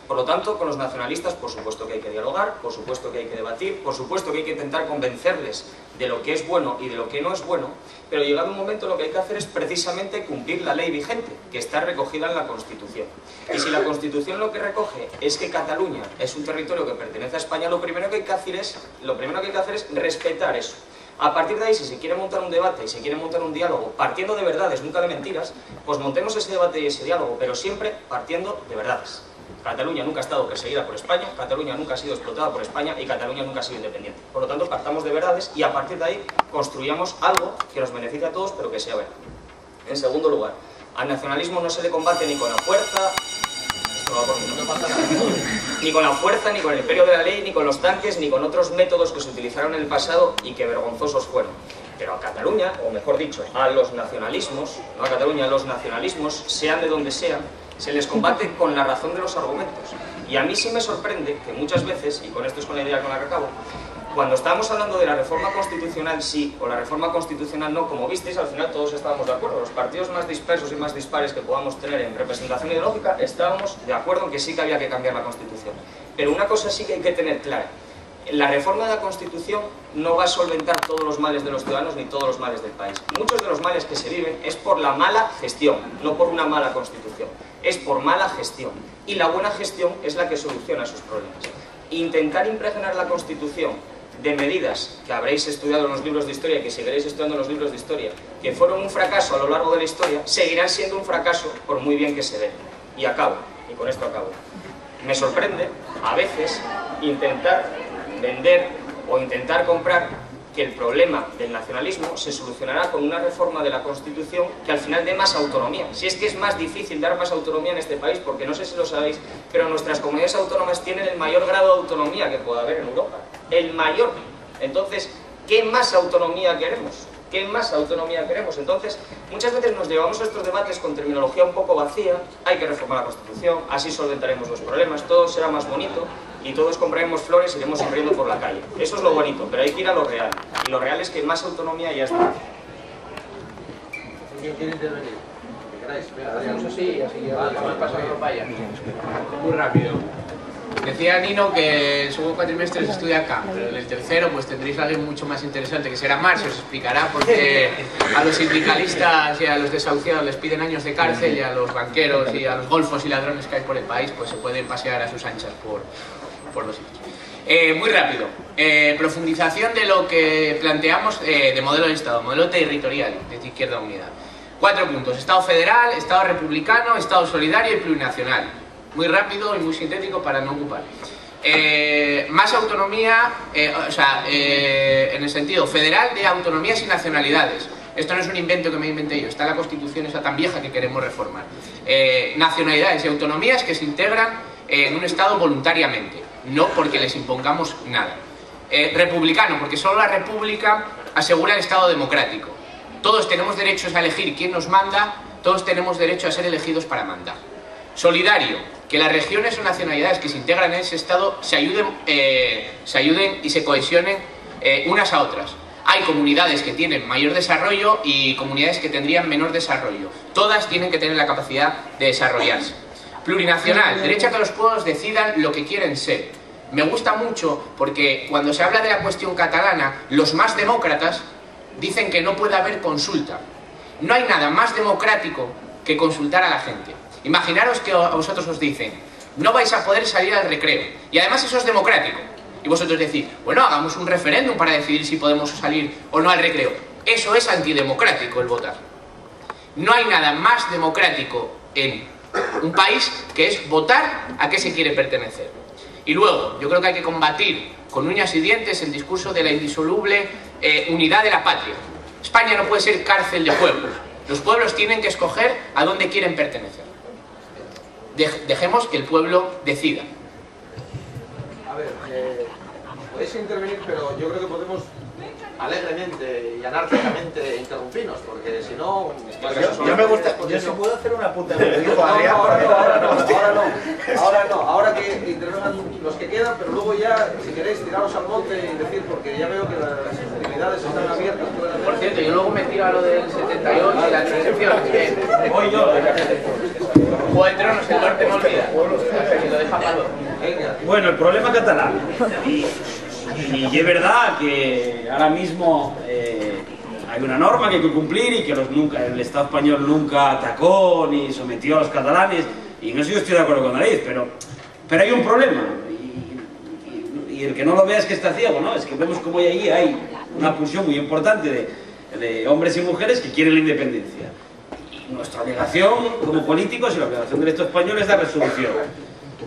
Por lo tanto, con los nacionalistas, por supuesto que hay que dialogar, por supuesto que hay que debatir, por supuesto que hay que intentar convencerles de lo que es bueno y de lo que no es bueno, pero llegado un momento lo que hay que hacer es precisamente cumplir la ley vigente, que está recogida en la Constitución. Y si la Constitución lo que recoge es que Cataluña es un territorio que pertenece a España, lo primero que hay que hacer es respetar eso. A partir de ahí, si se quiere montar un debate y se quiere montar un diálogo partiendo de verdades, nunca de mentiras, pues montemos ese debate y ese diálogo, pero siempre partiendo de verdades. Cataluña nunca ha estado perseguida por España, Cataluña nunca ha sido explotada por España y Cataluña nunca ha sido independiente. Por lo tanto, partamos de verdades y a partir de ahí construyamos algo que nos beneficie a todos, pero que sea verdad. En segundo lugar, al nacionalismo no se le combate ni con la fuerza, ni con la fuerza, ni con el imperio de la ley, ni con los tanques, ni con otros métodos que se utilizaron en el pasado y que vergonzosos fueron. Pero a Cataluña, o mejor dicho, a los nacionalismos, no a Cataluña, a los nacionalismos, sean de donde sean, se les combate con la razón de los argumentos. Y a mí sí me sorprende que muchas veces, y con esto es con la idea con la que acabo, cuando estábamos hablando de la reforma constitucional sí o la reforma constitucional no, como visteis, al final todos estábamos de acuerdo. Los partidos más dispersos y más dispares que podamos tener en representación ideológica estábamos de acuerdo en que sí que había que cambiar la Constitución. Pero una cosa sí que hay que tener clara. La reforma de la Constitución no va a solventar todos los males de los ciudadanos ni todos los males del país. Muchos de los males que se viven es por la mala gestión, no por una mala Constitución. Es por mala gestión. Y la buena gestión es la que soluciona esos problemas. Intentar impregnar la Constitución de medidas que habréis estudiado en los libros de historia y que seguiréis estudiando en los libros de historia, que fueron un fracaso a lo largo de la historia, seguirán siendo un fracaso por muy bien que se den. Y acabo, y con esto acabo. Me sorprende, a veces, intentar vender o intentar comprar que el problema del nacionalismo se solucionará con una reforma de la Constitución que al final dé más autonomía. Si es que es más difícil dar más autonomía en este país, porque no sé si lo sabéis, pero nuestras comunidades autónomas tienen el mayor grado de autonomía que pueda haber en Europa. El mayor. Entonces, ¿qué más autonomía queremos? ¿Qué más autonomía queremos? Entonces, muchas veces nos llevamos a estos debates con terminología un poco vacía. Hay que reformar la Constitución, así solventaremos los problemas, todo será más bonito y todos compraremos flores y iremos sonriendo por la calle. Eso es lo bonito, pero hay que ir a lo real. Y lo real es que más autonomía ya está. ¿Quién quiere intervenir? Hacemos así, así ya vamos pasando vaya. Muy rápido. Decía Nino que el segundo cuatrimestre se estudia acá, pero en el tercero pues tendréis a alguien mucho más interesante que será Marx, os explicará por qué a los sindicalistas y a los desahuciados les piden años de cárcel y a los banqueros y a los golfos y ladrones que hay por el país pues se pueden pasear a sus anchas por los sitios. Muy rápido, profundización de lo que planteamos de modelo de Estado, modelo territorial de Izquierda Unida. 4 puntos, Estado federal, Estado republicano, Estado solidario y plurinacional. Muy rápido y muy sintético para no ocupar. Más autonomía, en el sentido federal de autonomías y nacionalidades. Esto no es un invento que me inventé yo, está en la Constitución esa tan vieja que queremos reformar. Nacionalidades y autonomías que se integran en un Estado voluntariamente, no porque les impongamos nada. Republicano, porque solo la República asegura el Estado democrático. Todos tenemos derechos a elegir quién nos manda, todos tenemos derecho a ser elegidos para mandar. Solidario, que las regiones o nacionalidades que se integran en ese Estado se ayuden y se cohesionen unas a otras. Hay comunidades que tienen mayor desarrollo y comunidades que tendrían menor desarrollo. Todas tienen que tener la capacidad de desarrollarse. Plurinacional, derecho a que los pueblos decidan lo que quieren ser. Me gusta mucho porque cuando se habla de la cuestión catalana, los más demócratas dicen que no puede haber consulta. No hay nada más democrático que consultar a la gente. Imaginaros que a vosotros os dicen, no vais a poder salir al recreo. Y además eso es democrático. Y vosotros decís, bueno, hagamos un referéndum para decidir si podemos salir o no al recreo. Eso es antidemocrático, el votar. No hay nada más democrático en un país que es votar a qué se quiere pertenecer. Y luego, yo creo que hay que combatir con uñas y dientes el discurso de la indisoluble unidad de la patria. España no puede ser cárcel de pueblos. Los pueblos tienen que escoger a dónde quieren pertenecer. Dejemos que el pueblo decida. A ver, podéis intervenir, pero yo creo que podemos alegremente y anárquicamente interrumpirnos, porque si no... Yo me gusta, yo si puedo hacer una puta de dijo Adrián, ahora no, ahora que intervengan los que quedan, pero luego ya, si queréis, tiraros al monte y decir, porque ya veo que las actividades están abiertas. Por cierto, yo luego me tiro a lo del 78 y la transición. Voy yo. Juego de Tronos, el norte me olvida. Y lo deja para luego. Bueno, el problema catalán. Y es verdad que ahora mismo hay una norma que hay que cumplir y que el Estado español nunca atacó ni sometió a los catalanes, y en eso yo estoy de acuerdo con David, pero hay un problema, y el que no lo vea es que está ciego, ¿no? Es que vemos como ahí hay una pulsión muy importante de hombres y mujeres que quieren la independencia. Y nuestra obligación como políticos y la obligación del Estado español es dar resolución.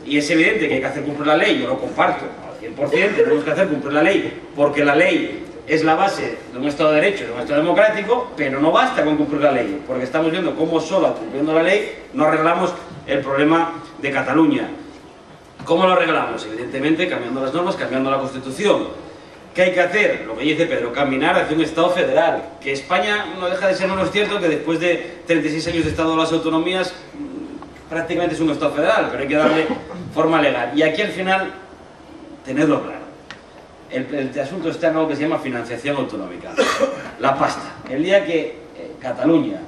Y es evidente que hay que hacer cumplir la ley, yo lo comparto. 100% tenemos que hacer cumplir la ley, porque la ley es la base de un Estado de Derecho, de un Estado democrático, pero no basta con cumplir la ley, porque estamos viendo cómo solo cumpliendo la ley no arreglamos el problema de Cataluña. ¿Cómo lo arreglamos? Evidentemente cambiando las normas, cambiando la Constitución. ¿Qué hay que hacer? Lo que dice Pedro, caminar hacia un Estado federal. Que España no deja de ser, no es cierto, que después de 36 años de Estado de las autonomías prácticamente es un Estado federal, pero hay que darle forma legal. Y aquí al final, tenedlo claro, el asunto está en algo que se llama financiación autonómica, la pasta. El día que Cataluña,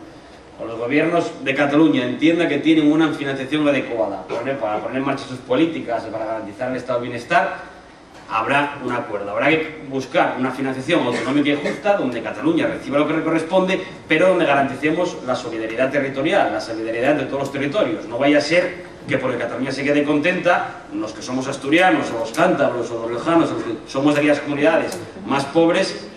o los gobiernos de Cataluña entiendan que tienen una financiación adecuada para poner en marcha sus políticas, para garantizar el estado de bienestar, habrá un acuerdo. Habrá que buscar una financiación autonómica y justa donde Cataluña reciba lo que le corresponde, pero donde garanticemos la solidaridad territorial, la solidaridad de todos los territorios. No vaya a ser que porque Cataluña se quede contenta, los que somos asturianos, o los cántabros, o los riojanos, o los que somos de aquellas comunidades más pobres,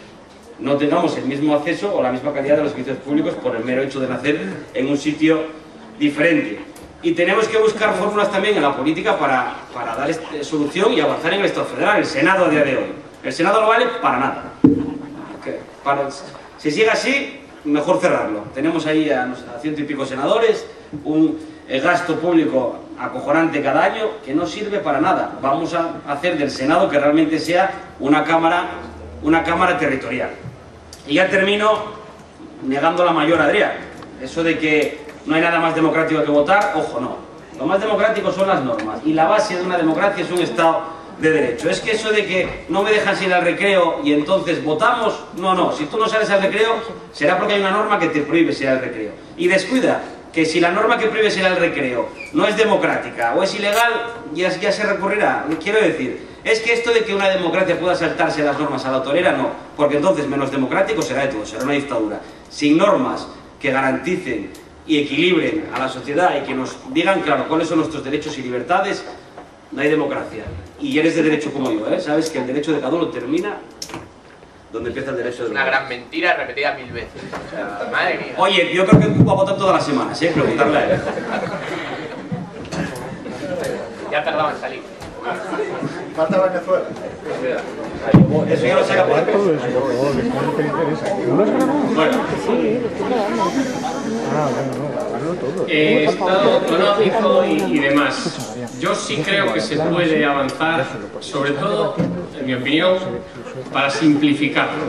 no tengamos el mismo acceso o la misma calidad de los servicios públicos por el mero hecho de nacer en un sitio diferente. Y tenemos que buscar fórmulas también en la política para dar solución y avanzar en el Estado federal. El Senado a día de hoy. El Senado no vale para nada. Si sigue así, mejor cerrarlo. Tenemos ahí a 100 y pico senadores, un gasto público acojonante cada año que no sirve para nada. Vamos a hacer del Senado que realmente sea una cámara territorial. Y ya termino negando la mayor, Adrián. Eso de que no hay nada más democrático que votar, ojo, no. Lo más democrático son las normas. Y la base de una democracia es un Estado de Derecho. Es que eso de que no me dejan ir al recreo y entonces votamos, no. Si tú no sales al recreo, será porque hay una norma que te prohíbe ir al recreo. Y descuida que si la norma que prohíbe ir al recreo no es democrática o es ilegal, ya se recurrirá. Quiero decir, es que esto de que una democracia pueda saltarse las normas a la torera, no. Porque entonces menos democrático será de todo, será una dictadura. Sin normas que garanticen y equilibren a la sociedad y que nos digan claro cuáles son nuestros derechos y libertades, no hay democracia. Y eres de derecho como yo, ¿eh? Sabes que el derecho de cada uno termina donde empieza el derecho de una gran mentira repetida 1000 veces. O sea, madre mía. Oye, yo creo que va a votar todas las semanas, ¿eh? Preguntarle a él. Ya tardaba en salir. Falta Venezuela. Eso ya lo saca por aquí. Bueno. Estado autonómico y demás. Yo sí creo que se puede avanzar, sobre todo, en mi opinión, para simplificarlo.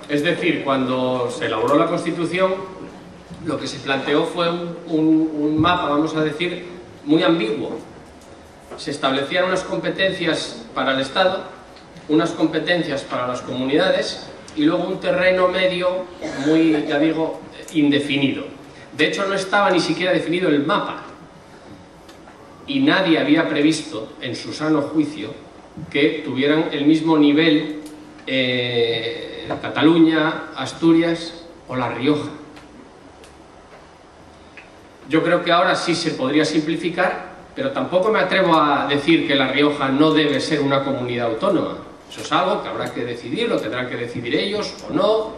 Es decir, cuando se elaboró la Constitución, lo que se planteó fue un mapa, vamos a decir, muy ambiguo. Se establecían unas competencias para el Estado, unas competencias para las comunidades y luego un terreno medio muy, ya digo, indefinido. De hecho, no estaba ni siquiera definido el mapa y nadie había previsto, en su sano juicio, que tuvieran el mismo nivel Cataluña, Asturias o La Rioja. Yo creo que ahora sí se podría simplificar, pero tampoco me atrevo a decir que La Rioja no debe ser una comunidad autónoma. Eso es algo que habrá que decidir, lo tendrán que decidir ellos o no.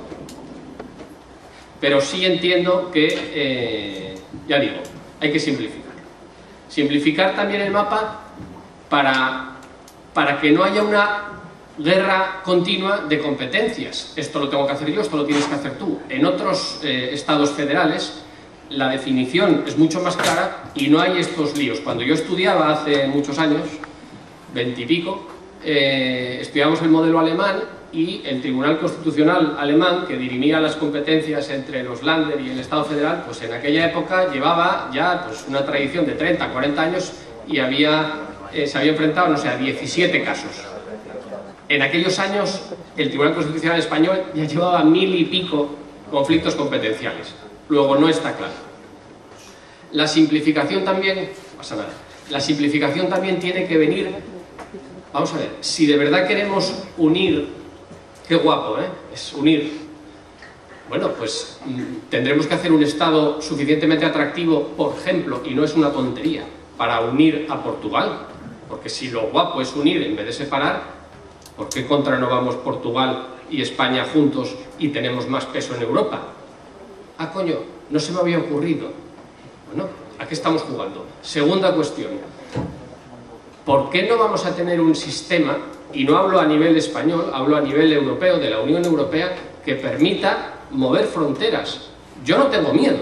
Pero sí entiendo que, ya digo, hay que simplificar. Simplificar también el mapa para que no haya una guerra continua de competencias. Esto lo tengo que hacer yo, esto lo tienes que hacer tú. En otros estados federales la definición es mucho más clara y no hay estos líos. Cuando yo estudiaba hace muchos años, 20 y pico, estudiamos el modelo alemán y el Tribunal Constitucional alemán, que dirimía las competencias entre los Länder y el Estado federal, pues en aquella época llevaba ya pues, una tradición de 30, 40 años y se había enfrentado, no sé, a 17 casos. En aquellos años el Tribunal Constitucional español ya llevaba 1000 y pico conflictos competenciales. Luego no está claro. La simplificación también, no pasa nada, la simplificación también tiene que venir, vamos a ver, si de verdad queremos unir, qué guapo, es unir, bueno, pues tendremos que hacer un Estado suficientemente atractivo, por ejemplo, y no es una tontería, para unir a Portugal, porque si lo guapo es unir en vez de separar, ¿por qué contra no vamos Portugal y España juntos y tenemos más peso en Europa? Ah, coño, no se me había ocurrido. Bueno, ¿a qué estamos jugando? Segunda cuestión. ¿Por qué no vamos a tener un sistema, y no hablo a nivel español, hablo a nivel europeo, de la Unión Europea, que permita mover fronteras? Yo no tengo miedo,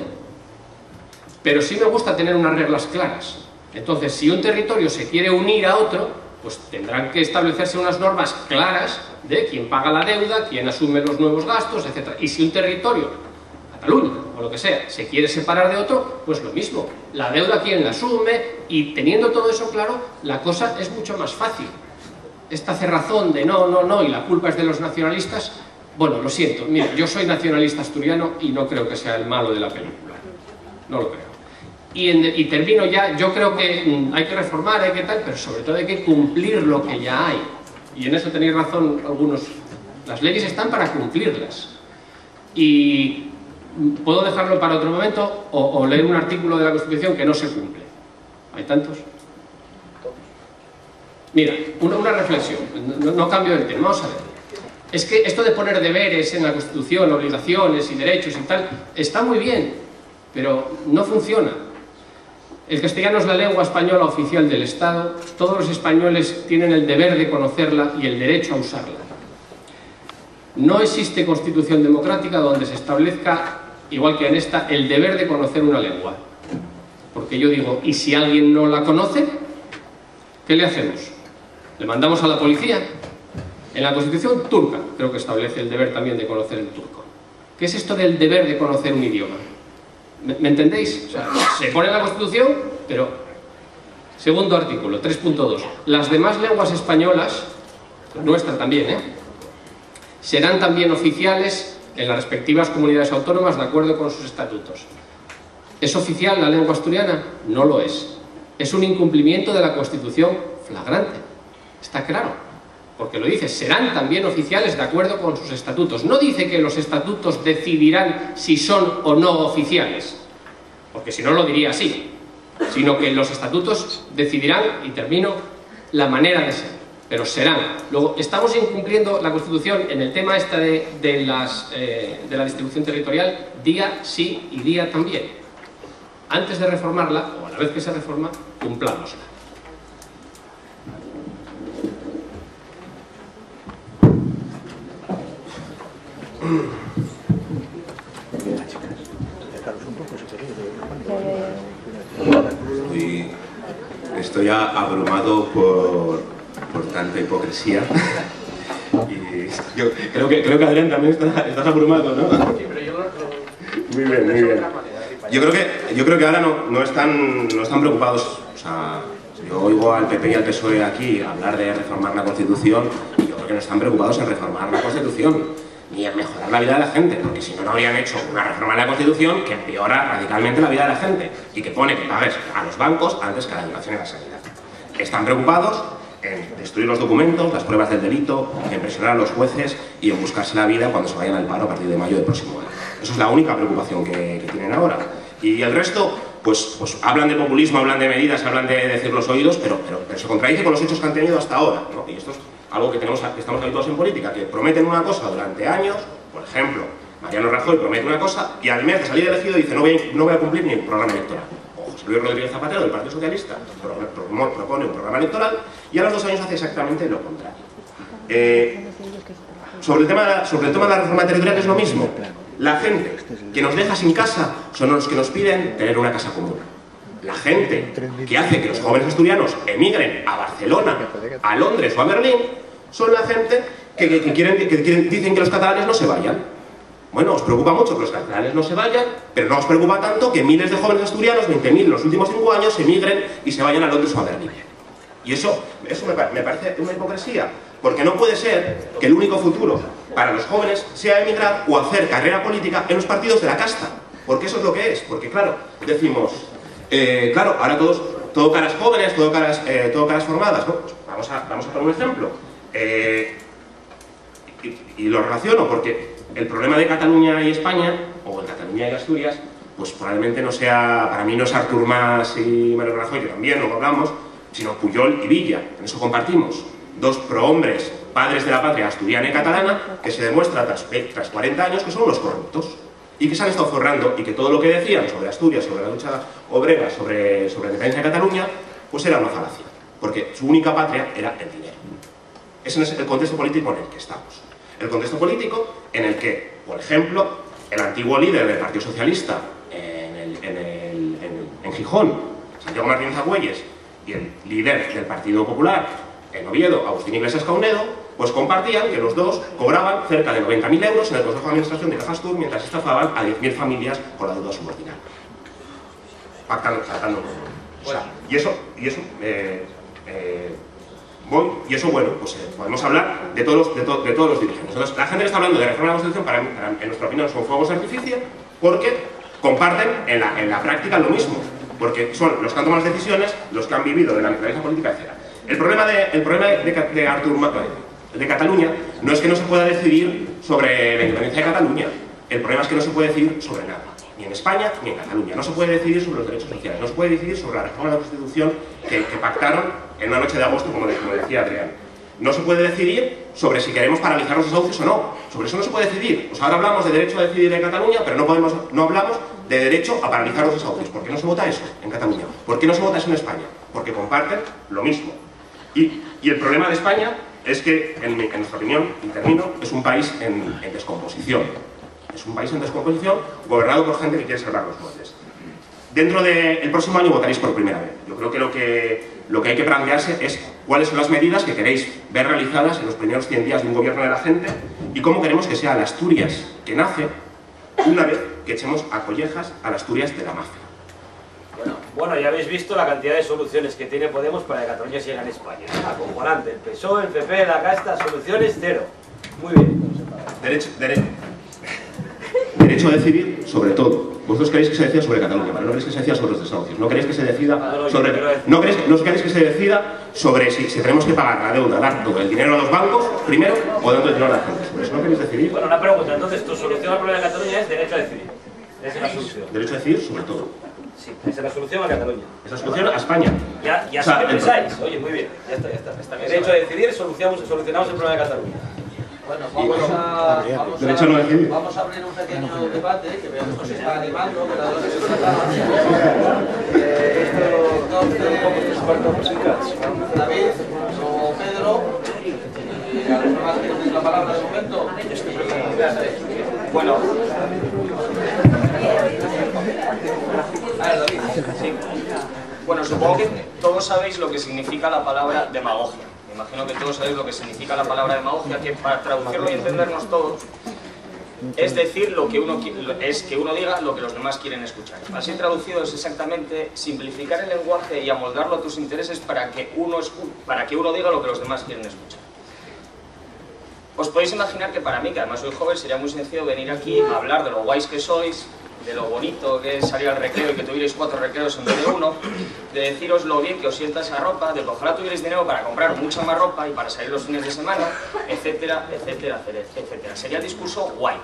pero sí me gusta tener unas reglas claras. Entonces, si un territorio se quiere unir a otro, pues tendrán que establecerse unas normas claras de quién paga la deuda, quién asume los nuevos gastos, etc. Y si un territorio, Cataluña o lo que sea, se quiere separar de otro, pues lo mismo, la deuda quién la asume, y teniendo todo eso claro, la cosa es mucho más fácil. Esta cerrazón de no, y la culpa es de los nacionalistas, bueno, lo siento, mira, yo soy nacionalista asturiano y no creo que sea el malo de la película, no lo creo. Y termino ya, yo creo que hay que reformar, hay que tal, pero sobre todo hay que cumplir lo que ya hay, y en eso tenéis razón algunos, las leyes están para cumplirlas. Y puedo dejarlo para otro momento o leer un artículo de la Constitución que no se cumple. ¿Hay tantos? Mira, una reflexión, no cambio el tema, vamos a ver. Es que esto de poner deberes en la Constitución, obligaciones y derechos y tal, está muy bien, pero no funciona. El castellano es la lengua española oficial del Estado, todos los españoles tienen el deber de conocerla y el derecho a usarla. No existe constitución democrática donde se establezca, igual que en esta, el deber de conocer una lengua. Porque yo digo, ¿y si alguien no la conoce? ¿Qué le hacemos? ¿Le mandamos a la policía? En la Constitución turca creo que establece el deber también de conocer el turco. ¿Qué es esto del deber de conocer un idioma? ¿Me entendéis? O sea, se pone en la Constitución, pero... Segundo artículo, 3.2. Las demás lenguas españolas, nuestra también, serán también oficiales en las respectivas comunidades autónomas de acuerdo con sus estatutos. ¿Es oficial la lengua asturiana? No lo es. Es un incumplimiento de la Constitución flagrante. Está claro, porque lo dice, serán también oficiales de acuerdo con sus estatutos. No dice que los estatutos decidirán si son o no oficiales, porque si no lo diría así, sino que los estatutos decidirán, y termino, la manera de ser. Pero serán. Luego, estamos incumpliendo la Constitución en el tema de la distribución territorial día sí y día también. Antes de reformarla, o a la vez que se reforma, cumplámosla. Estoy abrumado por tanta hipocresía. Y yo creo que Adrián también estás abrumado, ¿no? Sí, pero yo Muy bien, muy bien. Yo creo que ahora no están preocupados. O sea, yo oigo al PP y al PSOE aquí hablar de reformar la Constitución y yo creo que no están preocupados en reformar la Constitución ni en mejorar la vida de la gente, porque si no, no habrían hecho una reforma de la Constitución que empeora radicalmente la vida de la gente y que pone que pagues a los bancos antes que a la educación y a la sanidad. Están preocupados en destruir los documentos, las pruebas del delito, en presionar a los jueces y en buscarse la vida cuando se vayan al paro a partir de mayo del próximo año. Eso es la única preocupación que tienen ahora. Y el resto, pues hablan de populismo, hablan de medidas, hablan de decir los oídos, pero se contradice con los hechos que han tenido hasta ahora, ¿no? Y esto es algo que estamos habituados en política, que prometen una cosa durante años. Por ejemplo, Mariano Rajoy promete una cosa y al mes de salir elegido dice no voy a cumplir ni el programa electoral. O José Luis Rodríguez Zapatero del Partido Socialista propone un programa electoral y a los 2 años hace exactamente lo contrario. Sobre el tema de la reforma territorial es lo mismo. La gente que nos deja sin casa son los que nos piden tener una casa común. La gente que hace que los jóvenes asturianos emigren a Barcelona, a Londres o a Berlín son la gente que dicen que los catalanes no se vayan. Bueno, os preocupa mucho que los catalanes no se vayan, pero no os preocupa tanto que miles de jóvenes asturianos, 20.000 en los últimos 5 años, emigren y se vayan a Londres o a Berlín. Y eso me parece una hipocresía, porque no puede ser que el único futuro para los jóvenes sea emigrar o hacer carrera política en los partidos de la casta, porque eso es lo que es. Porque claro, decimos, claro, ahora todo caras jóvenes, todo caras formadas, ¿no? Pues vamos a poner un ejemplo. Y lo relaciono porque el problema de Cataluña y España, o de Cataluña y Asturias, pues probablemente no sea, para mí no es Artur Mas y Mariano Rajoy, que también lo hablamos, sino Pujol y Villa. En eso compartimos. 2 prohombres, padres de la patria asturiana y catalana, que se demuestra tras 40 años que son unos corruptos y que se han estado forrando y que todo lo que decían sobre Asturias, sobre la lucha obrera, sobre la independencia de Cataluña, pues era una falacia, porque su única patria era el dinero. Ese es el contexto político en el que estamos. El contexto político en el que, por ejemplo, el antiguo líder del Partido Socialista en Gijón, Santiago Martínez Agüelles, y el líder del Partido Popular en Oviedo, Agustín Iglesias Caunedo, pues compartían que los dos cobraban cerca de 90.000 euros en el Consejo de Administración de Cajastur mientras estafaban a 10.000 familias con la deuda subordinada. Pactando, tratando. O sea, y eso, bueno, pues podemos hablar de todos los dirigentes. Entonces, la gente que está hablando de reforma de la Constitución, en nuestra opinión, son fuegos de artificio, porque comparten en la práctica lo mismo, porque son los que han tomado las decisiones, los que han vivido de la naturaleza política, etc. El problema de Artur Mas, de Cataluña, no es que no se pueda decidir sobre la independencia de Cataluña. El problema es que no se puede decidir sobre nada, ni en España ni en Cataluña. No se puede decidir sobre los derechos sociales, no se puede decidir sobre la reforma de la Constitución que pactaron en una noche de agosto, como decía Adrián. No se puede decidir sobre si queremos paralizar los desahucios o no. Sobre eso no se puede decidir. Pues ahora hablamos de derecho a decidir en Cataluña, pero no hablamos de derecho a paralizar los desahucios. ¿Por qué no se vota eso en Cataluña? ¿Por qué no se vota eso en España? Porque comparten lo mismo. Y el problema de España es que, en nuestra opinión, y termino, es un país en descomposición. Es un país en descomposición gobernado por gente que quiere salvar los montes. Dentro del próximo año votaréis por primera vez. Yo creo que lo que hay que plantearse es cuáles son las medidas que queréis ver realizadas en los primeros 100 días de un gobierno de la gente y cómo queremos que sea la Asturias que nace una vez que echemos a collejas a la Asturias de la mafia. Bueno, ya habéis visto la cantidad de soluciones que tiene Podemos para que Cataluña siga en España. Acojonante, el PSOE, el PP, la casta, soluciones cero. Muy bien. Derecho a decidir sobre todo. Vosotros queréis que se decida sobre Cataluña, pero no queréis que se decida sobre los desahucios. No queréis que se decida sobre... No queréis que se decida sobre si tenemos que pagar la deuda, dando el dinero a los bancos primero o dando el dinero a la gente. Sobre eso no queréis decidir. Bueno, una pregunta. Entonces, tu solución al problema de Cataluña es derecho a decidir. Esa es la solución. Derecho a decidir sobre todo. Sí, esa es la solución a Cataluña. Es la solución a España. Ya o sea, que pensáis. Oye, muy bien. Ya está. Derecho a decidir, solucionamos el problema de Cataluña. Bueno, vamos a abrir un pequeño debate, que veamos que se está animando, David o Pedro, y a los demás que tenéis la palabra de momento. Bueno. A ver, David. Sí. Bueno, supongo que todos sabéis lo que significa la palabra demagogia. Me imagino que todos sabéis lo que significa la palabra demagogia, que para traducirlo y entendernos todos, es decir lo que uno es que uno diga lo que los demás quieren escuchar. Así traducido es exactamente simplificar el lenguaje y amoldarlo a tus intereses para que uno diga lo que los demás quieren escuchar. Os podéis imaginar que para mí, que además soy joven, sería muy sencillo venir aquí a hablar de lo guays que sois, de lo bonito que es salir al recreo y que tuvierais 4 recreos en vez de 1, de deciros lo bien que os sienta esa ropa, de que ojalá tuvierais dinero para comprar mucha más ropa y para salir los fines de semana, etcétera, etcétera, etcétera. Sería el discurso guay,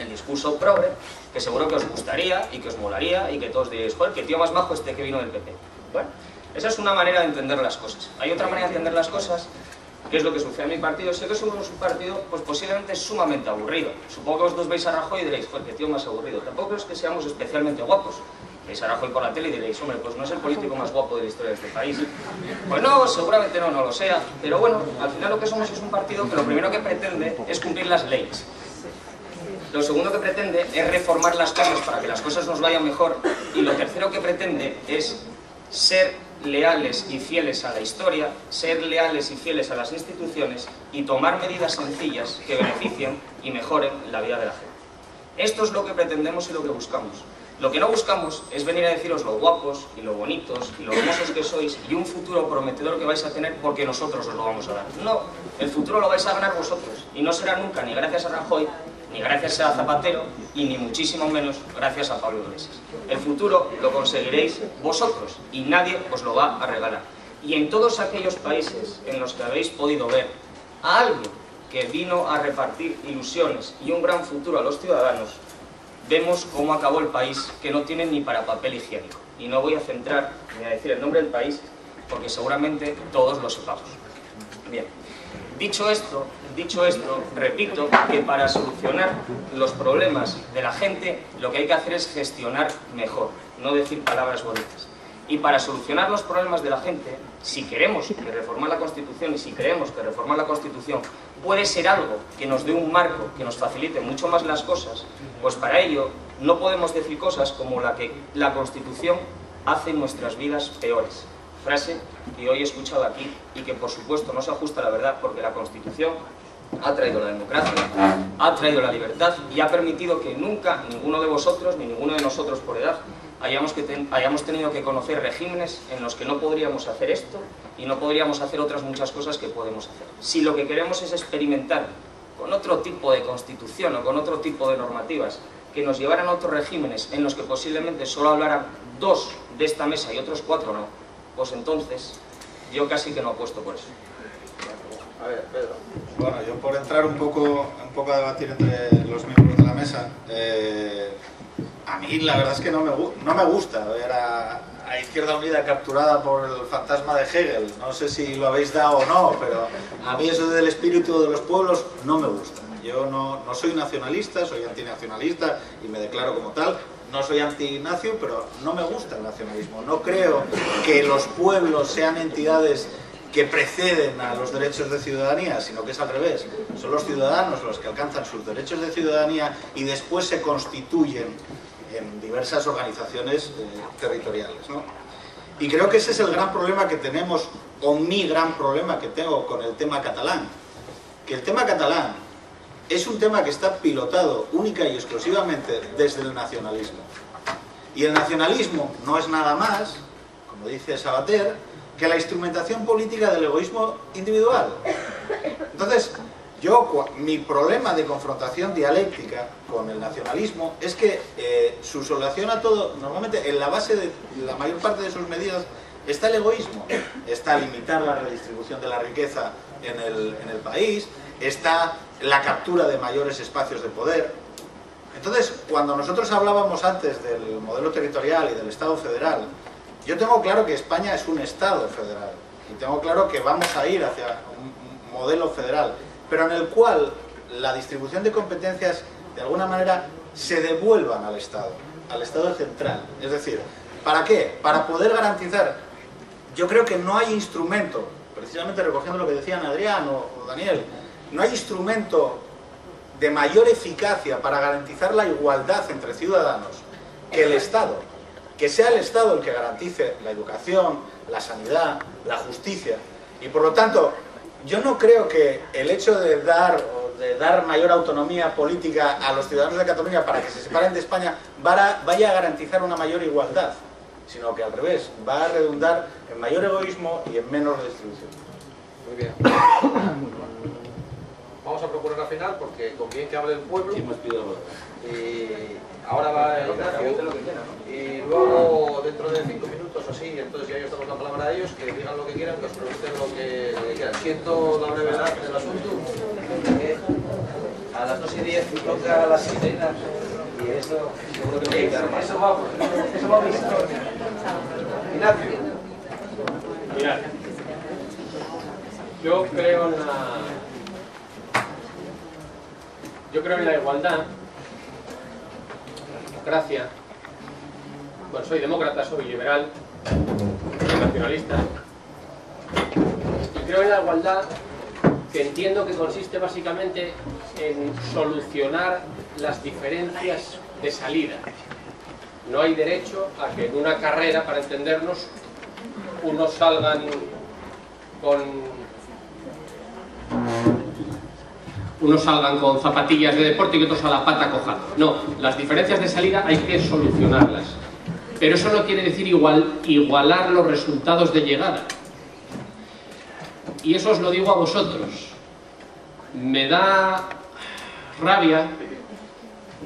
el discurso progre, que seguro que os gustaría y que os molaría y que todos diréis, joder, qué tío más majo este que vino del PP. Bueno, esa es una manera de entender las cosas. Hay otra manera de entender las cosas, que es lo que sucede en mi partido. Sé que somos un partido, pues posiblemente sumamente aburrido. Supongo que vosotros veis a Rajoy y diréis, joder, qué tío más aburrido. Tampoco es que seamos especialmente guapos. Veis a Rajoy por la tele y diréis, hombre, pues no es el político más guapo de la historia de este país. Pues no, seguramente no lo sea. Pero bueno, al final lo que somos es un partido que lo primero que pretende es cumplir las leyes. Lo segundo que pretende es reformar las cosas para que las cosas nos vayan mejor. Y lo tercero que pretende es ser leales y fieles a la historia, ser leales y fieles a las instituciones y tomar medidas sencillas que beneficien y mejoren la vida de la gente. Esto es lo que pretendemos y lo que buscamos. Lo que no buscamos es venir a deciros lo guapos y lo bonitos y lo hermosos que sois y un futuro prometedor que vais a tener porque nosotros os lo vamos a dar. No, el futuro lo vais a ganar vosotros y no será nunca ni gracias a Rajoy, ni gracias a Zapatero y ni muchísimo menos gracias a Pablo Iglesias. El futuro lo conseguiréis vosotros y nadie os lo va a regalar. Y en todos aquellos países en los que habéis podido ver a alguien que vino a repartir ilusiones y un gran futuro a los ciudadanos, vemos cómo acabó el país, que no tiene ni para papel higiénico. Y no voy a centrar ni a decir el nombre del país porque seguramente todos lo sepamos. Bien. Dicho esto, repito que para solucionar los problemas de la gente lo que hay que hacer es gestionar mejor, no decir palabras bonitas. Y para solucionar los problemas de la gente, si queremos que reformar la Constitución y si creemos que reformar la Constitución puede ser algo que nos dé un marco, que nos facilite mucho más las cosas, pues para ello no podemos decir cosas como la que la Constitución hace nuestras vidas peores. Frase que hoy he escuchado aquí y que por supuesto no se ajusta a la verdad porque la Constitución ha traído la democracia, ha traído la libertad y ha permitido que nunca ninguno de vosotros ni ninguno de nosotros por edad hayamos tenido que conocer regímenes en los que no podríamos hacer esto y no podríamos hacer otras muchas cosas que podemos hacer. Si lo que queremos es experimentar con otro tipo de constitución o con otro tipo de normativas que nos llevaran a otros regímenes en los que posiblemente solo hablaran 2 de esta mesa y otros 4 no, pues entonces yo casi que no apuesto por eso. A ver, Pedro. Bueno, yo por entrar un poco a debatir entre los miembros de la mesa, a mí la verdad es que no me gusta ver a Izquierda Unida capturada por el fantasma de Hegel. No sé si lo habéis dado o no, pero a mí eso del espíritu de los pueblos no me gusta. Yo no soy nacionalista, soy antinacionalista y me declaro como tal. No soy antinacio, pero no me gusta el nacionalismo. No creo que los pueblos sean entidades que preceden a los derechos de ciudadanía, sino que es al revés. Son los ciudadanos los que alcanzan sus derechos de ciudadanía y después se constituyen en diversas organizaciones territoriales, ¿no? Y creo que ese es el gran problema que tenemos, o mi gran problema que tengo con el tema catalán. Que el tema catalán es un tema que está pilotado única y exclusivamente desde el nacionalismo. Y el nacionalismo no es nada más, como dice Sabater, que la instrumentación política del egoísmo individual. Entonces, mi problema de confrontación dialéctica con el nacionalismo es que su solución a todo, normalmente en la base de la mayor parte de sus medidas, está el egoísmo. Está limitar la redistribución de la riqueza en el país, está la captura de mayores espacios de poder. Entonces, cuando nosotros hablábamos antes del modelo territorial y del Estado federal, yo tengo claro que España es un Estado federal y tengo claro que vamos a ir hacia un modelo federal, pero en el cual la distribución de competencias de alguna manera se devuelvan al Estado central. Es decir, ¿para qué? Para poder garantizar. Yo creo que no hay instrumento, precisamente recogiendo lo que decían Adrián o Daniel, no hay instrumento de mayor eficacia para garantizar la igualdad entre ciudadanos que el Estado. Que sea el Estado el que garantice la educación, la sanidad, la justicia. Y por lo tanto, yo no creo que el hecho de dar o de dar mayor autonomía política a los ciudadanos de Cataluña para que se separen de España vaya a garantizar una mayor igualdad, sino que al revés, va a redundar en mayor egoísmo y en menos redistribución. Muy bien. Vamos a procurar al final porque conviene que hable el pueblo. Y ahora va el Ignacio y luego dentro de 5 minutos o así, entonces ya ellos damos la palabra a ellos, que digan lo que quieran, que os pregunten lo que quieran. Siento la brevedad del asunto. A las 2:10 toca la sirena y eso seguro que eso va a visitar. Ignacio. Mirad, yo creo en la igualdad, la democracia. Bueno, soy demócrata, soy liberal, soy nacionalista. Y creo en la igualdad, que entiendo que consiste básicamente en solucionar las diferencias de salida. No hay derecho a que en una carrera, para entendernos, unos salgan con zapatillas de deporte y otros a la pata coja. No, las diferencias de salida hay que solucionarlas. Pero eso no quiere decir igualar los resultados de llegada. Y eso os lo digo a vosotros. Me da rabia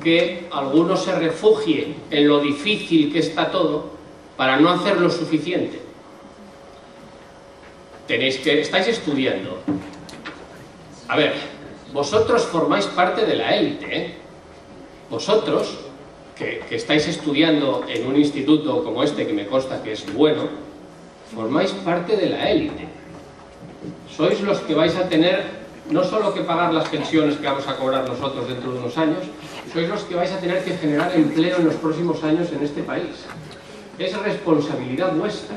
que alguno se refugie en lo difícil que está todo para no hacer lo suficiente. Estáis estudiando. A ver, vosotros formáis parte de la élite, ¿eh? Vosotros, que estáis estudiando en un instituto como este, que me consta que es bueno, formáis parte de la élite. Sois los que vais a tener no solo que pagar las pensiones que vamos a cobrar nosotros dentro de unos años, sois los que vais a tener que generar empleo en los próximos años en este país. Es responsabilidad vuestra.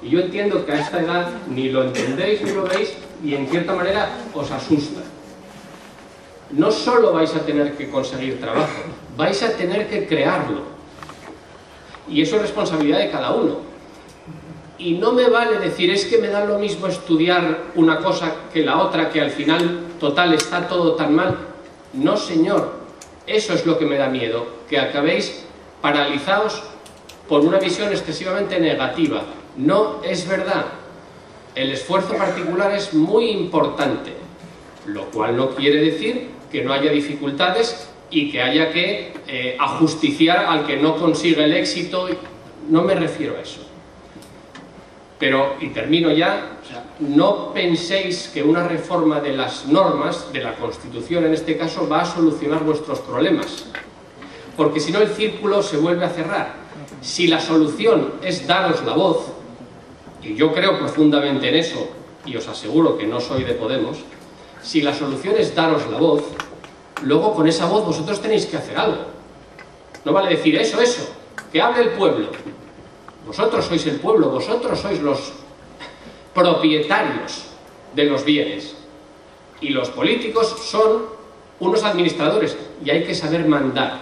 Y yo entiendo que a esta edad ni lo entendéis ni lo veis y en cierta manera os asusta. No solo vais a tener que conseguir trabajo, vais a tener que crearlo. Y eso es responsabilidad de cada uno. Y no me vale decir, es que me da lo mismo estudiar una cosa que la otra, que al final, total, está todo tan mal. No, señor, eso es lo que me da miedo, que acabéis paralizados por una visión excesivamente negativa. No es verdad. El esfuerzo particular es muy importante, lo cual no quiere decir que no haya dificultades y que haya que ajusticiar al que no consiga el éxito. No me refiero a eso. Pero, y termino ya, no penséis que una reforma de las normas, de la Constitución en este caso, va a solucionar vuestros problemas. Porque si no el círculo se vuelve a cerrar. Si la solución es daros la voz, y yo creo profundamente en eso, y os aseguro que no soy de Podemos, si la solución es daros la voz, luego con esa voz vosotros tenéis que hacer algo. No vale decir eso, que hable el pueblo. Vosotros sois el pueblo, vosotros sois los propietarios de los bienes. Y los políticos son unos administradores y hay que saber mandar.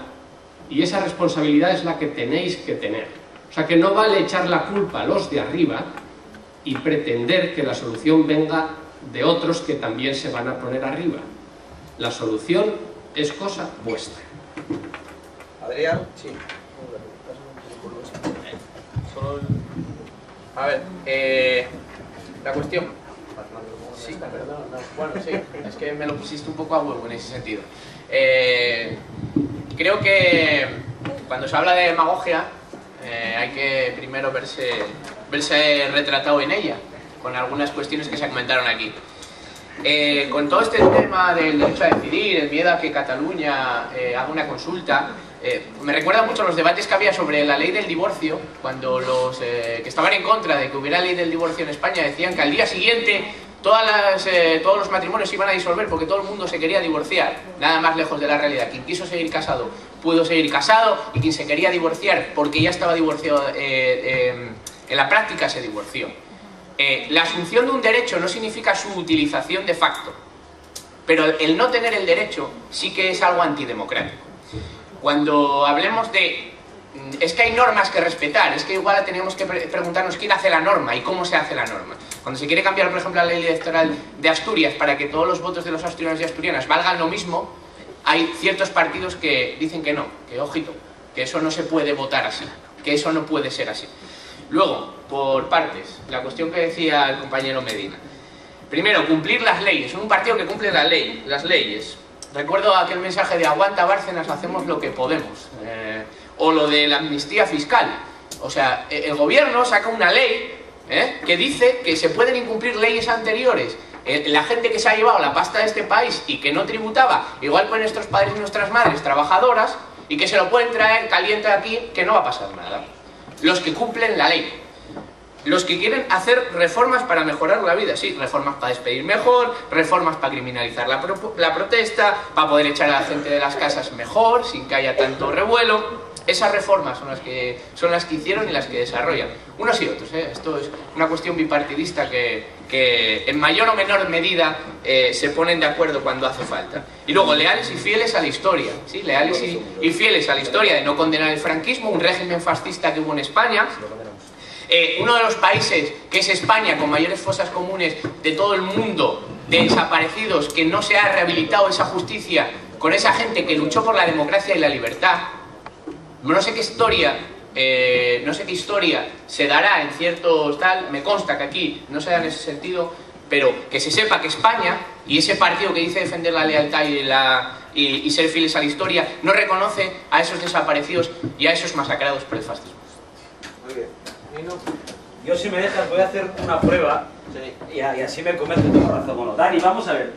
Y esa responsabilidad es la que tenéis que tener. O sea que no vale echar la culpa a los de arriba y pretender que la solución venga de otros que también se van a poner arriba. La solución es cosa vuestra. Adrián, sí. A ver, la cuestión. Sí, bueno, sí, es que me lo pusiste un poco a huevo en ese sentido. Creo que cuando se habla de demagogia hay que primero verse retratado en ella, con algunas cuestiones que se comentaron aquí. Con todo este tema del derecho a decidir, el miedo a que Cataluña haga una consulta, me recuerda mucho a los debates que había sobre la ley del divorcio, cuando los que estaban en contra de que hubiera ley del divorcio en España decían que al día siguiente todos los matrimonios se iban a disolver porque todo el mundo se quería divorciar. Nada más lejos de la realidad. Quien quiso seguir casado pudo seguir casado, y quien se quería divorciar porque ya estaba divorciado en la práctica se divorció. La asunción de un derecho no significa su utilización de facto, pero el no tener el derecho sí que es algo antidemocrático. Cuando hablemos de es que hay normas que respetar, es que igual tenemos que preguntarnos quién hace la norma y cómo se hace la norma. Cuando se quiere cambiar, por ejemplo, la ley electoral de Asturias para que todos los votos de los asturianos y asturianas valgan lo mismo, hay ciertos partidos que dicen que no, que ojito, que eso no se puede votar así, que eso no puede ser así. Luego, por partes, la cuestión que decía el compañero Medina. Primero, cumplir las leyes. Un partido que cumple las leyes. Recuerdo aquel mensaje de aguanta Bárcenas, hacemos lo que podemos. O lo de la amnistía fiscal. O sea, el gobierno saca una ley que dice que se pueden incumplir leyes anteriores. La gente que se ha llevado la pasta de este país y que no tributaba, igual que nuestros padres y nuestras madres trabajadoras, y que se lo pueden traer caliente aquí, que no va a pasar nada. Los que cumplen la ley. Los que quieren hacer reformas para mejorar la vida, sí, reformas para despedir mejor, reformas para criminalizar la protesta, para poder echar a la gente de las casas mejor, sin que haya tanto revuelo. Esas reformas son las que hicieron y las que desarrollan, unos y otros, Esto es una cuestión bipartidista que en mayor o menor medida se ponen de acuerdo cuando hace falta. Y luego, leales y fieles a la historia, ¿sí? Leales y fieles a la historia de no condenar el franquismo, un régimen fascista que hubo en España. Uno de los países, que es España, con mayores fosas comunes de todo el mundo, de desaparecidos, que no se ha rehabilitado esa justicia con esa gente que luchó por la democracia y la libertad. No sé qué historia se dará en ciertos tal, me consta que aquí no se da en ese sentido, pero que se sepa que España y ese partido que dice defender la lealtad y ser fieles a la historia no reconoce a esos desaparecidos y a esos masacrados por el fascismo. Muy bien. Yo, si me dejas, voy a hacer una prueba y así me convence que tengo razón o no. Dani, vamos a ver.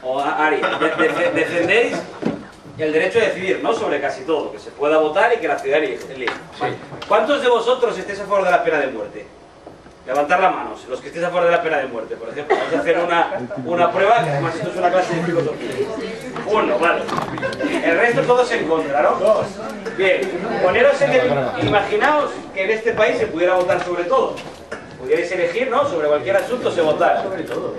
O Ari, defendéis el derecho a decidir, ¿no? Sobre casi todo, que se pueda votar y que la ciudad elija. Vale. ¿Cuántos de vosotros estáis a favor de la pena de muerte? Levantar las manos, los que estéis a favor de la pena de muerte, por ejemplo. Vamos a hacer una prueba, que además esto es una clase de filosofía. Uno, vale. El resto todos en contra, ¿no? Dos. Bien, imaginaos que en este país se pudiera votar sobre todo. Pudierais elegir, ¿no? Sobre cualquier asunto se votara. Sobre todo,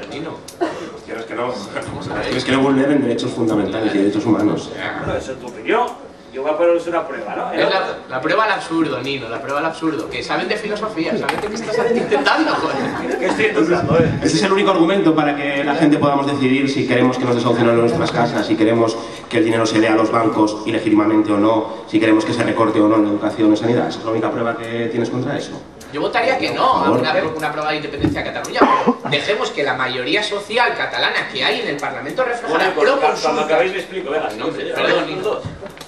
Cuestiones que no vulneren derechos fundamentales y derechos humanos. Bueno, eso es tu opinión. Yo voy a poneros una prueba, ¿no? Es la prueba al absurdo, Nino, la prueba al absurdo. Que saben de filosofía, saben de qué estás intentando, joder. ¿Qué estoy intentando, Ese es el único argumento para que la gente podamos decidir si queremos que nos desahucien nuestras casas, si queremos que el dinero se dé a los bancos ilegítimamente o no, si queremos que se recorte o no en educación y sanidad. Esa es la única prueba que tienes contra eso. Yo votaría que no a una prueba de independencia de Cataluña, pero dejemos que la mayoría social catalana que hay en el Parlamento refleje la proconsulta. Cuando acabéis me explico, venga. No, perdón, Nino.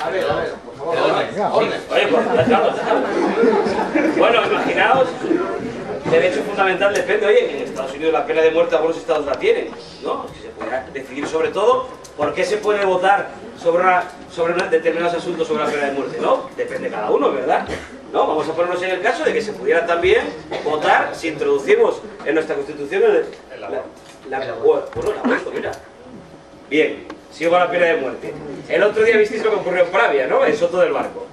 A ver, por favor. Oye, pues dejadlo. Bueno, imaginaos, derecho fundamental depende. Oye, en Estados Unidos la pena de muerte algunos estados la tienen, ¿no? Que se pueda decidir sobre todo por qué se puede votar sobre determinados asuntos sobre la pena de muerte, ¿no? Depende de cada uno, ¿verdad? ¿No? Vamos a ponernos en el caso de que se pudiera también votar si introducimos en nuestra Constitución el aborto, mira. Bien, sigo con la pena de muerte. El otro día visteis lo que ocurrió en Pravia, ¿no? En Soto del Barco.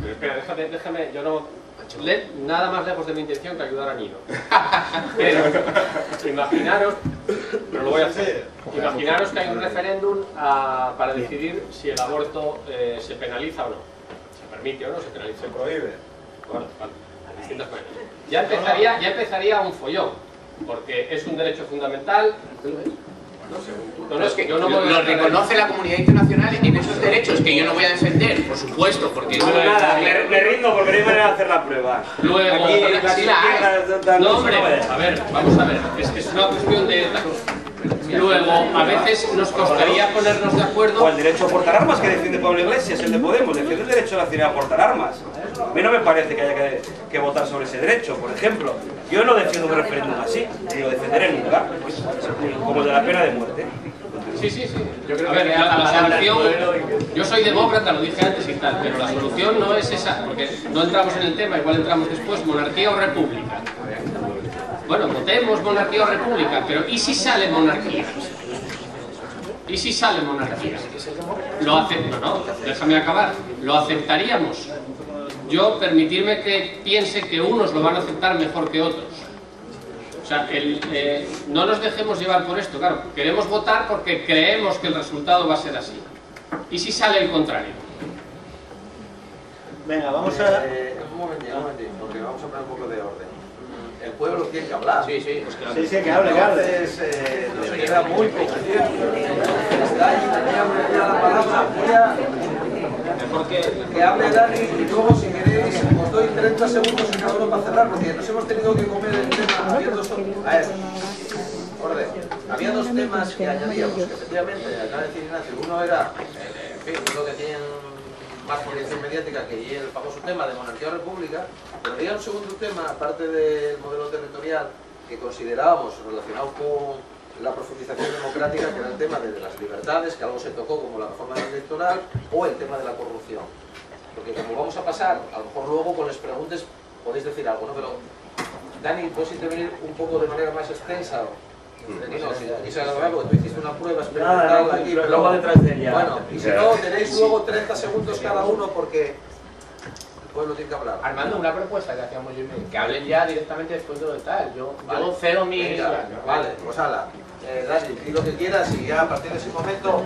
Pero espera, déjame, yo no... Nada más lejos de mi intención que ayudar a Nino. Pero imaginaros, pero lo voy a hacer, imaginaros que hay un referéndum para decidir si el aborto se penaliza o no. Se permite o no, se penaliza. Se prohíbe. Bueno, vale, de distintas maneras. Ya empezaría un follón, porque es un derecho fundamental. No, es que lo reconoce la comunidad internacional en esos derechos que yo no voy a defender, por supuesto, porque... Nada, me rindo porque no hay manera de hacer la prueba. Luego... Aquí, no, hombre, a ver, vamos a ver, es que es una cuestión de... Luego, a veces nos costaría ponernos de acuerdo... O el derecho a portar armas que defiende Pablo Iglesias, el de Podemos, defiende el derecho a la ciudad a portar armas. A mí no me parece que haya que votar sobre ese derecho, por ejemplo. Yo no defiendo un referéndum así, ni lo defenderé nunca, como el de la pena de muerte. Sí. Yo creo que la solución... Yo soy demócrata, lo dije antes y tal, pero la solución no es esa, porque no entramos en el tema, igual entramos después, monarquía o república. Bueno, votemos monarquía o república, pero ¿y si sale monarquía? ¿Y si sale monarquía? No, déjame acabar. ¿Lo aceptaríamos? Yo permitirme que piense que unos lo van a aceptar mejor que otros. O sea, no nos dejemos llevar por esto, claro. Queremos votar porque creemos que el resultado va a ser así. ¿Y si sale el contrario? Venga, vamos a... Un momentito, porque vamos a poner un poco de orden. el pueblo tiene que hablar. Sí, sí, pues claro. Sí, que hable, que hable. Entonces, nos queda muy poco tiempo. Está ahí, tenía la palabra. Mejor que hable Dani y luego, si queréis, os doy 30 segundos y cada uno para cerrar, porque nos hemos tenido que comer el tema. Había dos temas que añadíamos, que efectivamente, acaba de decir Ignacio, uno era, en fin, lo que tienen más proyección mediática que el famoso tema de monarquía o república, pero había un segundo tema, aparte del modelo territorial, que considerábamos relacionado con la profundización democrática, que era el tema de las libertades, que algo se tocó como la reforma electoral, o el tema de la corrupción. Porque como vamos a pasar, a lo mejor luego con las preguntas podéis decir algo, ¿no? Pero, Dani, ¿puedes intervenir un poco de manera más extensa? Aquí no, si aquí se agarra, porque tú hiciste una prueba experimental aquí, pero luego detrás de ella. Bueno, y si no, tenéis luego 30 segundos cada uno, porque el pueblo tiene que hablar. Armando, una propuesta que hacíamos yo, que hablen ya directamente después de lo de tal. Yo cedo mi... Vale, pues hala. Dani, di lo que quieras y ya a partir de ese momento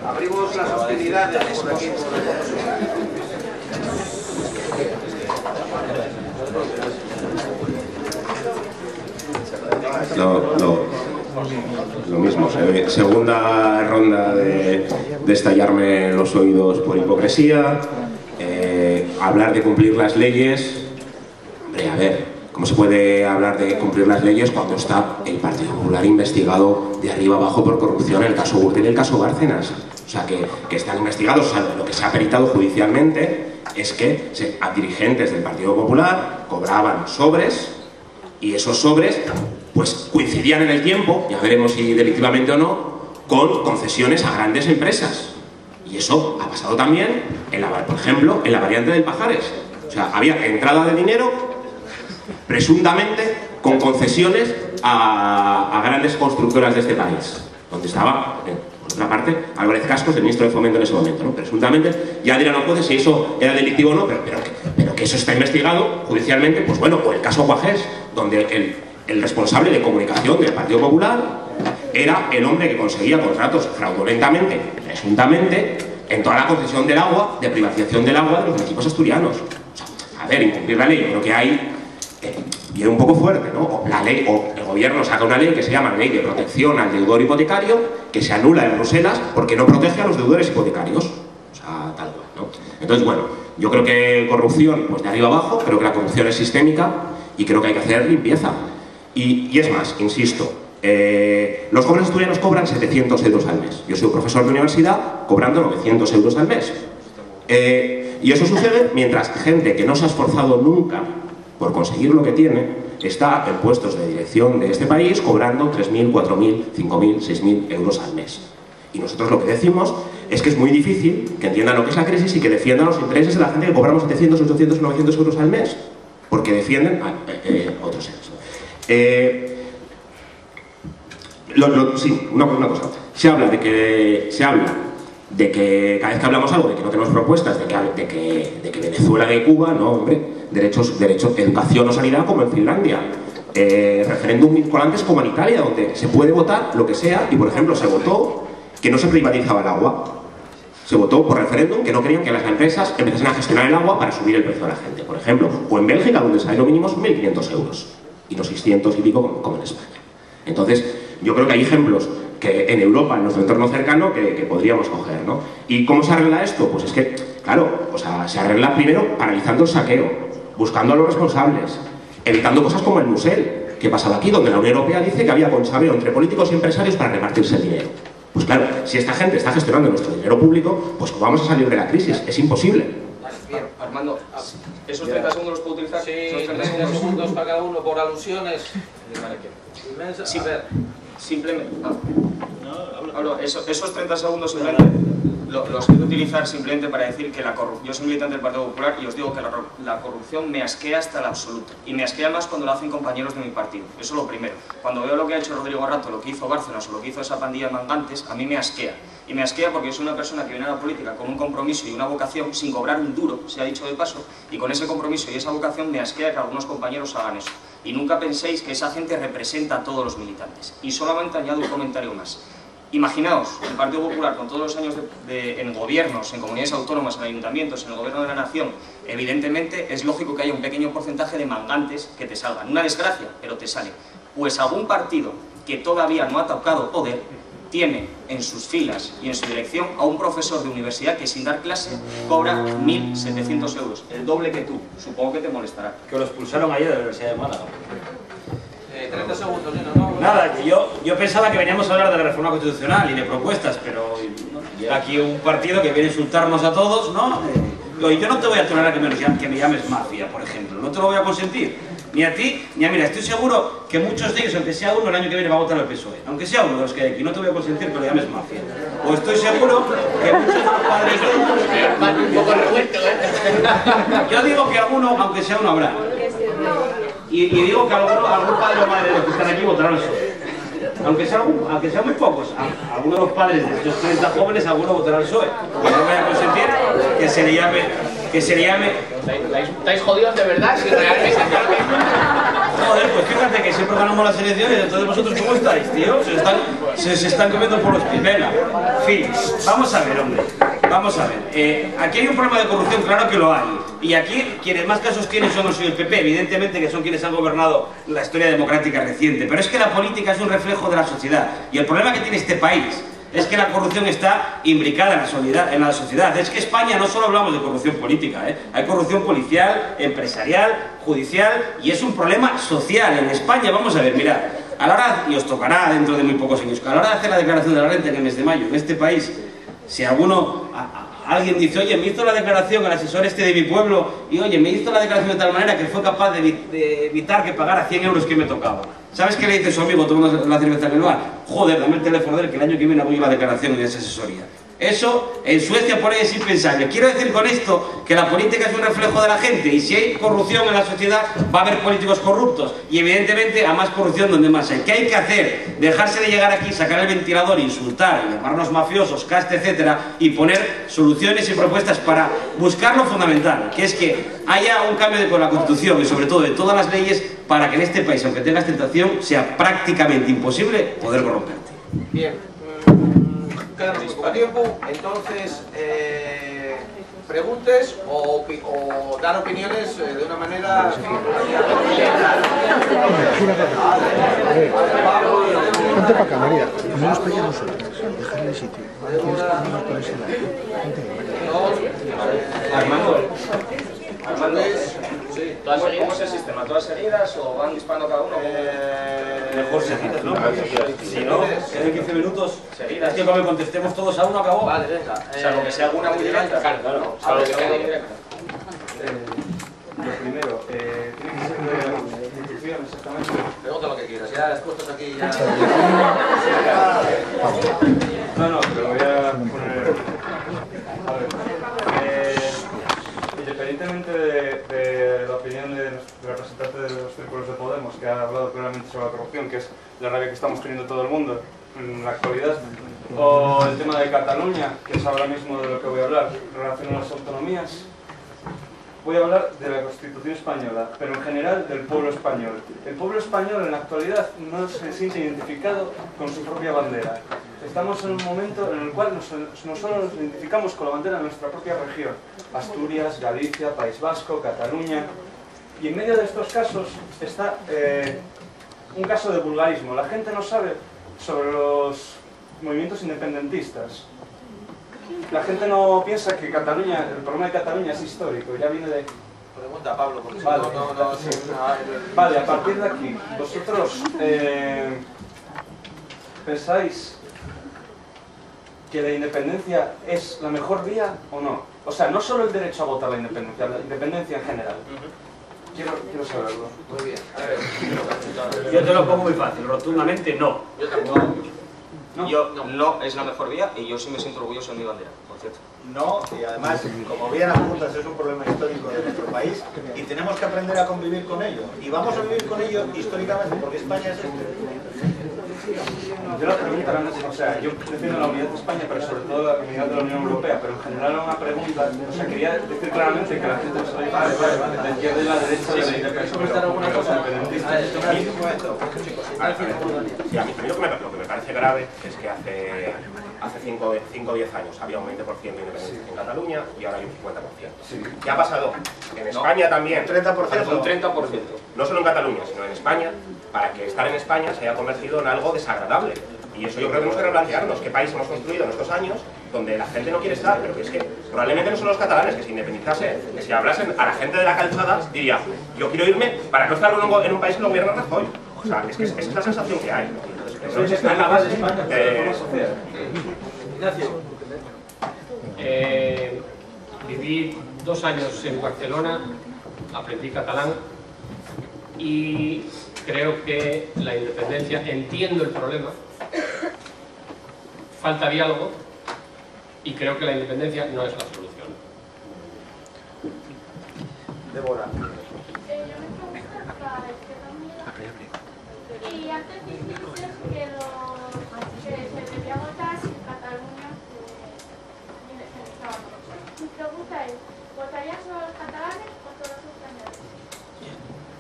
abrimos las hostilidades por aquí. Lo mismo, segunda ronda de estallarme los oídos por hipocresía, hablar de cumplir las leyes. Hombre, a ver, ¿cómo se puede hablar de cumplir las leyes cuando está el Partido Popular investigado de arriba abajo por corrupción en el caso Gürtel y el caso Bárcenas? O sea, que están investigados. O sea, lo que se ha peritado judicialmente es que dirigentes del Partido Popular cobraban sobres, y esos sobres pues coincidían en el tiempo, ya veremos si delictivamente o no, con concesiones a grandes empresas. Y eso ha pasado también, por ejemplo, en la variante del Pajares. O sea, había entrada de dinero, presuntamente, con concesiones a grandes constructoras de este país, donde estaba, por otra parte, Álvarez Cascos, el ministro de Fomento en ese momento, ¿no? Presuntamente, ya dirán, no puede si eso era delictivo o no, pero que eso está investigado judicialmente, pues bueno, o el caso Guajés, donde el responsable de comunicación del Partido Popular era el hombre que conseguía contratos fraudulentamente, presuntamente, en toda la concesión del agua, de privatización del agua de los municipios asturianos. O sea, a ver, incumplir la ley, yo creo que hay... viene un poco fuerte, ¿no? O el gobierno saca una ley que se llama Ley de Protección al Deudor Hipotecario, que se anula en Bruselas porque no protege a los deudores hipotecarios. O sea, tal cual, ¿no? Entonces, bueno, yo creo que corrupción, pues de arriba abajo, creo que la corrupción es sistémica y creo que hay que hacer limpieza. Y es más, insisto, los jóvenes asturianos cobran 700 euros al mes. Yo soy profesor de universidad cobrando 900 euros al mes. Y eso sucede mientras gente que no se ha esforzado nunca por conseguir lo que tiene está en puestos de dirección de este país cobrando 3.000, 4.000, 5.000, 6.000 euros al mes. Y nosotros lo que decimos es que es muy difícil que entiendan lo que es la crisis y que defiendan los intereses de la gente que cobramos 700, 800, 900 euros al mes, porque defienden a otros seres. Sí, una cosa. Se habla de que cada vez que hablamos algo, de que no tenemos propuestas, de que Venezuela y Cuba, no, hombre, derechos, educación o sanidad como en Finlandia, referéndum vinculantes como en Italia, donde se puede votar lo que sea, y por ejemplo se votó que no se privatizaba el agua. Se votó por referéndum que no querían que las empresas empezasen a gestionar el agua para subir el precio a la gente, por ejemplo. O en Bélgica, donde el salario mínimo es 1.500 euros, y no 600 y pico como en España. Entonces, yo creo que hay ejemplos que en Europa, en nuestro entorno cercano, que podríamos coger, ¿no? ¿Y cómo se arregla esto? Pues es que, claro, o sea, se arregla primero paralizando el saqueo, buscando a los responsables, evitando cosas como el Musel, que pasaba aquí, donde la Unión Europea dice que había conchaveo entre políticos y empresarios para repartirse el dinero. Pues claro, si esta gente está gestionando nuestro dinero público, pues ¿cómo vamos a salir de la crisis? Es imposible. Bien, Armando, ¿esos 30 segundos los puedo utilizar? Sí, 30 segundos para cada uno por alusiones. Sí, simplemente. Esos 30 segundos simplemente los quiero utilizar simplemente para decir que yo soy militante del Partido Popular y os digo que la corrupción me asquea hasta el absoluto. Y me asquea más cuando lo hacen compañeros de mi partido. Eso es lo primero. Cuando veo lo que ha hecho Rodrigo Rato, lo que hizo Bárcenas o lo que hizo esa pandilla de mandantes, a mí me asquea. Y me asquea porque yo soy una persona que viene a la política con un compromiso y una vocación sin cobrar un duro, se ha dicho de paso, y con ese compromiso y esa vocación me asquea que algunos compañeros hagan eso. Y nunca penséis que esa gente representa a todos los militantes. Y solamente añado un comentario más. Imaginaos, el Partido Popular con todos los años en gobiernos, en comunidades autónomas, en ayuntamientos, en el gobierno de la nación, evidentemente es lógico que haya un pequeño porcentaje de mangantes que te salgan. Una desgracia, pero te sale. Pues algún partido que todavía no ha tocado poder tiene en sus filas y en su dirección a un profesor de universidad que sin dar clase cobra 1.700 euros, el doble que tú. Supongo que te molestará. Que lo expulsaron ayer de la Universidad de Málaga. 30 segundos, ¿no? Nada, que yo pensaba que veníamos a hablar de la reforma constitucional y de propuestas, pero llega aquí un partido que viene a insultarnos a todos, ¿no? Y yo no te voy a tolerar que me llames mafia, por ejemplo, no te lo voy a consentir. Ni a ti, ni a... Mira, estoy seguro que muchos de ellos, aunque sea uno, el año que viene va a votar al PSOE. Aunque sea uno de los que hay aquí, no te voy a consentir que lo llames mafia. O estoy seguro que muchos de los padres de ellos... Un poco revuelto, ¿eh? Yo digo que alguno, aunque sea uno, habrá. Y digo que algún padre o madre de los que están aquí votarán al PSOE. Aunque sean muy pocos, algunos de los padres de estos 30 jóvenes, algunos votarán al PSOE. Pues no voy a consentir que se le llame... ¿Estáis jodidos de verdad? Si realmente... Joder, pues fíjate que siempre ganamos las elecciones, entonces vosotros ¿cómo estáis, tío? Se están comiendo por los pies. Venga, fin, vamos a ver, hombre, vamos a ver. Aquí hay un problema de corrupción, claro que lo hay. Y aquí quienes más casos tienen son los del PP, evidentemente que son quienes han gobernado la historia democrática reciente. Pero es que la política es un reflejo de la sociedad. Y el problema que tiene este país es que la corrupción está imbricada en la sociedad. Es que España no solo hablamos de corrupción política, hay corrupción policial, empresarial, judicial, y es un problema social. En España, vamos a ver, mirad, a la hora, y os tocará dentro de muy pocos años, a la hora de hacer la declaración de la renta en el mes de mayo, en este país, si alguien dice, oye, me hizo la declaración el asesor este de mi pueblo, y oye, me hizo la declaración de tal manera que fue capaz de evitar que pagara 100 euros que me tocaba. ¿Sabes qué le dice su amigo tomando la cerveza en el bar? Joder, dame el teléfono de él que el año que viene hago yo la declaración en esa asesoría. Eso en Suecia por ahí es impensable. Quiero decir con esto que la política es un reflejo de la gente, y si hay corrupción en la sociedad va a haber políticos corruptos, y evidentemente a más corrupción donde más hay. ¿Qué hay que hacer? Dejarse de llegar aquí, sacar el ventilador, insultar, llamarnos mafiosos, caste, etcétera, y poner soluciones y propuestas para buscar lo fundamental, que es que haya un cambio con la Constitución y sobre todo de todas las leyes para que en este país, aunque tengas tentación, sea prácticamente imposible poder corromperte. Bien. Queda muy poco tiempo, entonces preguntes o dar opiniones de una manera... Ponte para acá, María. No nos pegue a nosotros. Dejarle el sitio. Armando, ¿cómo es el sistema? ¿Todas seguidas o van disparando cada uno? Mejor seguidas, ¿no? Si no, quedan 15 minutos seguidas. Es que como contestemos todos a uno, acabó. Vale, venga. Salvo que sea alguna muy directa. Claro. Salvo que sea muy directa. Lo primero, tiene que ser de la Constitución, exactamente. Pregunta lo que quieras, ya las puestas aquí ya... No, pero voy a poner... A ver, independientemente de la opinión del representante de los círculos de Podemos, que ha hablado claramente sobre la corrupción, que es la rabia que estamos teniendo todo el mundo en la actualidad, o el tema de Cataluña, que es ahora mismo de lo que voy a hablar, en relación a las autonomías, voy a hablar de la Constitución española, pero en general del pueblo español. El pueblo español en la actualidad no se siente identificado con su propia bandera. Estamos en un momento en el cual no solo nos identificamos con la bandera de nuestra propia región, Asturias, Galicia, País Vasco, Cataluña, y en medio de estos casos está un caso de vulgarismo. La gente no sabe sobre los movimientos independentistas. La gente no piensa que Cataluña, el problema de Cataluña es histórico, ya viene de... Pregunta a Pablo, porque Vale. Vale, a partir de aquí, vosotros pensáis que la independencia es la mejor vía o no. O sea, no solo el derecho a votar la independencia en general. Quiero saberlo. Muy bien. A ver. Yo te lo pongo muy fácil, rotundamente no. Yo tampoco. No es la mejor vía y yo sí me siento orgulloso de mi bandera, por cierto. No, y además, como bien apuntas, es un problema histórico de nuestro país y tenemos que aprender a convivir con ello. Y vamos a vivir con ello históricamente, porque España es Yo la pregunta era, o sea, yo defiendo la unidad de España, pero sobre todo la unidad de la Unión Europea, pero en general era una pregunta, o sea, quería decir claramente que la gente no sabe de la izquierda y la derecha de la independencia, pero los independentistas... Sí, a mí lo que me parece grave es que hace 5 o 10 años había un 20% de independencia en Cataluña y ahora hay un 50%. ¿Qué ha pasado? En España también. Un 30%. Un 30%. No solo en Cataluña, sino en España, para que estar en España se haya convertido en algo desagradable. Y eso yo creo que tenemos que replantearnos qué país hemos construido en estos años donde la gente no quiere estar, pero que es que probablemente no son los catalanes que se independizasen, que si hablasen a la gente de la Calzada diría, yo quiero irme para no estar en un país que lo gobierna Rajoy. O sea, es que esa es la sensación que hay. Eso está en la base de España. Viví 2 años en Barcelona, aprendí catalán y creo que la independencia, entiendo el problema, falta diálogo y creo que la independencia no es la solución. Débora. Y antes dijiste que se debía votar si Cataluña se independizaba. Mi pregunta es, ¿votarían solo los catalanes o todos los españoles?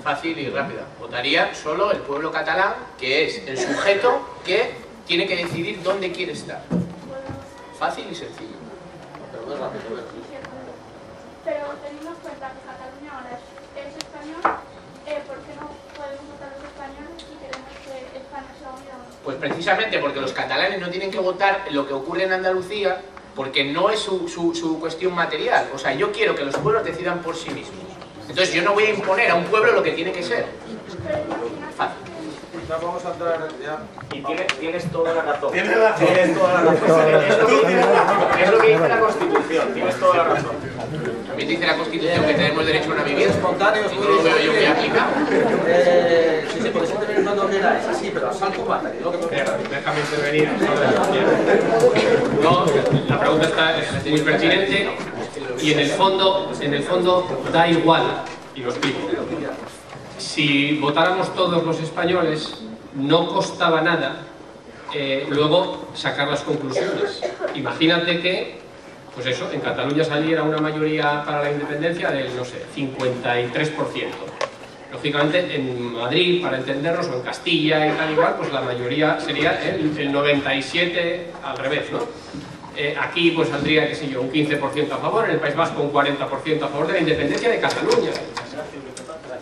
Fácil y rápida. Votaría solo el pueblo catalán, que es el sujeto que tiene que decidir dónde quiere estar. Fácil y sencillo. Pero teniendo en cuenta que Cataluña ahora es español, ¿por qué no podemos votar los españoles y queremos que España sea unida? Pues precisamente porque los catalanes no tienen que votar en lo que ocurre en Andalucía, porque no es su cuestión material. O sea, yo quiero que los pueblos decidan por sí mismos. Entonces yo no voy a imponer a un pueblo lo que tiene que ser. Fácil. Ya vamos a entrar ya. Y tienes toda la razón. Tienes razón. Tienes toda la razón. Es lo que dice la Constitución, tienes toda la razón. También dice la Constitución que tenemos derecho a una vivienda. Espontáneos. No lo veo yo muy aplicado. Sí, podéis intervenir cuando queráis. Sí, pero asalto mata. Déjame intervenir. No, la pregunta es muy pertinente y en el fondo da igual, y lo explico. Si votáramos todos los españoles, no costaba nada luego sacar las conclusiones. Imagínate que, pues eso, en Cataluña saliera una mayoría para la independencia del, no sé, 53%. Lógicamente, en Madrid, para entendernos, o en Castilla y tal igual, pues la mayoría sería el 97% al revés, ¿no? Aquí pues saldría, qué sé yo, un 15% a favor, en el País Vasco un 40% a favor de la independencia de Cataluña.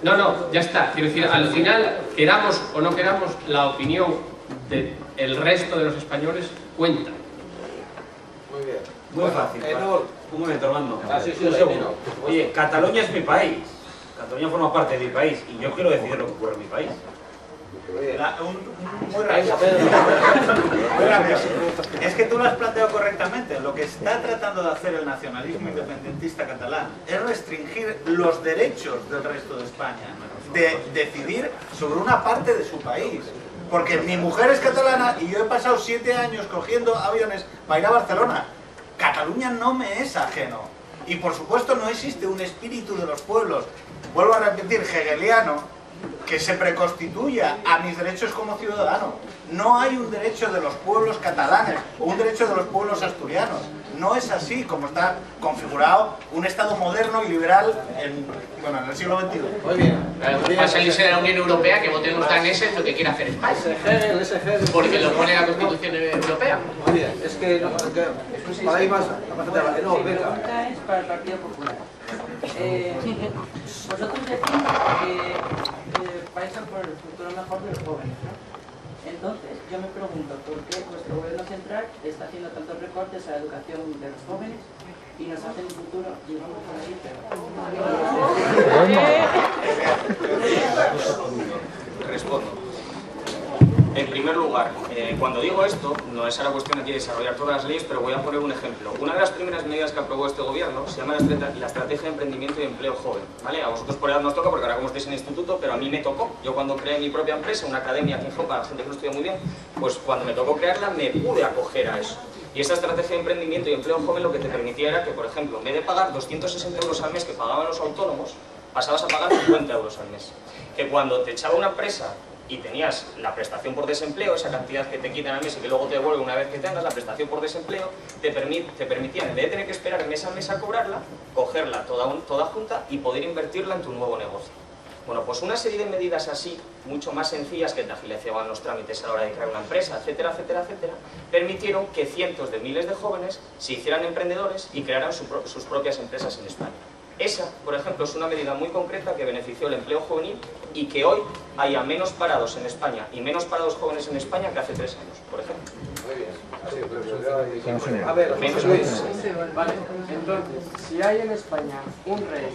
No, ya está. Quiero decir, al final, queramos o no queramos, la opinión del resto de los españoles cuenta. Muy bien. Muy fácil. Un momento, Armando. Un segundo. Oye, Cataluña es mi país. Cataluña forma parte de mi país y yo quiero decidir lo que ocurre en mi país. Muy rápido. Es que tú lo has planteado correctamente. Lo que está tratando de hacer el nacionalismo independentista catalán es restringir los derechos del resto de España, de decidir sobre una parte de su país. Porque mi mujer es catalana y yo he pasado 7 años cogiendo aviones para ir a Barcelona. Cataluña no me es ajeno. Y por supuesto no existe un espíritu de los pueblos, vuelvo a repetir, hegeliano, que se preconstituya a mis derechos como ciudadano. No hay un derecho de los pueblos catalanes o un derecho de los pueblos asturianos. No es así como está configurado un Estado moderno y liberal en el siglo XXI. Muy bien. Para salirse de la Unión Europea, que votemos tan ese es lo que quiere hacer España. Porque lo pone la Constitución Europea. Muy bien. Es que para ir más... No, venga. Mi pregunta es para el Partido Popular. Vosotros decís que vais a por el futuro mejor de los jóvenes, ¿no? Entonces, yo me pregunto por qué vuestro gobierno central está haciendo tantos recortes a la educación de los jóvenes y nos hace un futuro, digamos, por ahí, pero... Respondo. En primer lugar, cuando digo esto, no es ahora cuestión aquí de desarrollar todas las leyes, pero voy a poner un ejemplo. Una de las primeras medidas que aprobó este gobierno se llama la Estrategia de Emprendimiento y Empleo Joven. ¿Vale? A vosotros por edad nos toca, porque ahora como estáis en instituto, pero a mí me tocó. Yo cuando creé mi propia empresa, una academia aquí en Jopa, la gente que lo estudia muy bien, pues cuando me tocó crearla me pude acoger a eso. Y esta Estrategia de Emprendimiento y Empleo Joven lo que te permitía era que, por ejemplo, en vez de pagar 260 euros al mes que pagaban los autónomos, pasabas a pagar 50 euros al mes. Que cuando te echaba una empresa y tenías la prestación por desempleo, esa cantidad que te quitan al mes y que luego te devuelven una vez que tengas la prestación por desempleo, te permitían, en vez de tener que esperar mes a mes a cobrarla, cogerla toda junta y poder invertirla en tu nuevo negocio. Bueno, pues una serie de medidas así, mucho más sencillas, que te agilizaban los trámites a la hora de crear una empresa, etcétera, etcétera, etcétera, permitieron que cientos de miles de jóvenes se hicieran emprendedores y crearan sus propias empresas en España. Esa, por ejemplo, es una medida muy concreta que benefició el empleo juvenil y que hoy haya menos parados en España y menos parados jóvenes en España que hace 3 años, por ejemplo. Muy bien. A ver, menos Luis. Vale, entonces, si hay en España un rey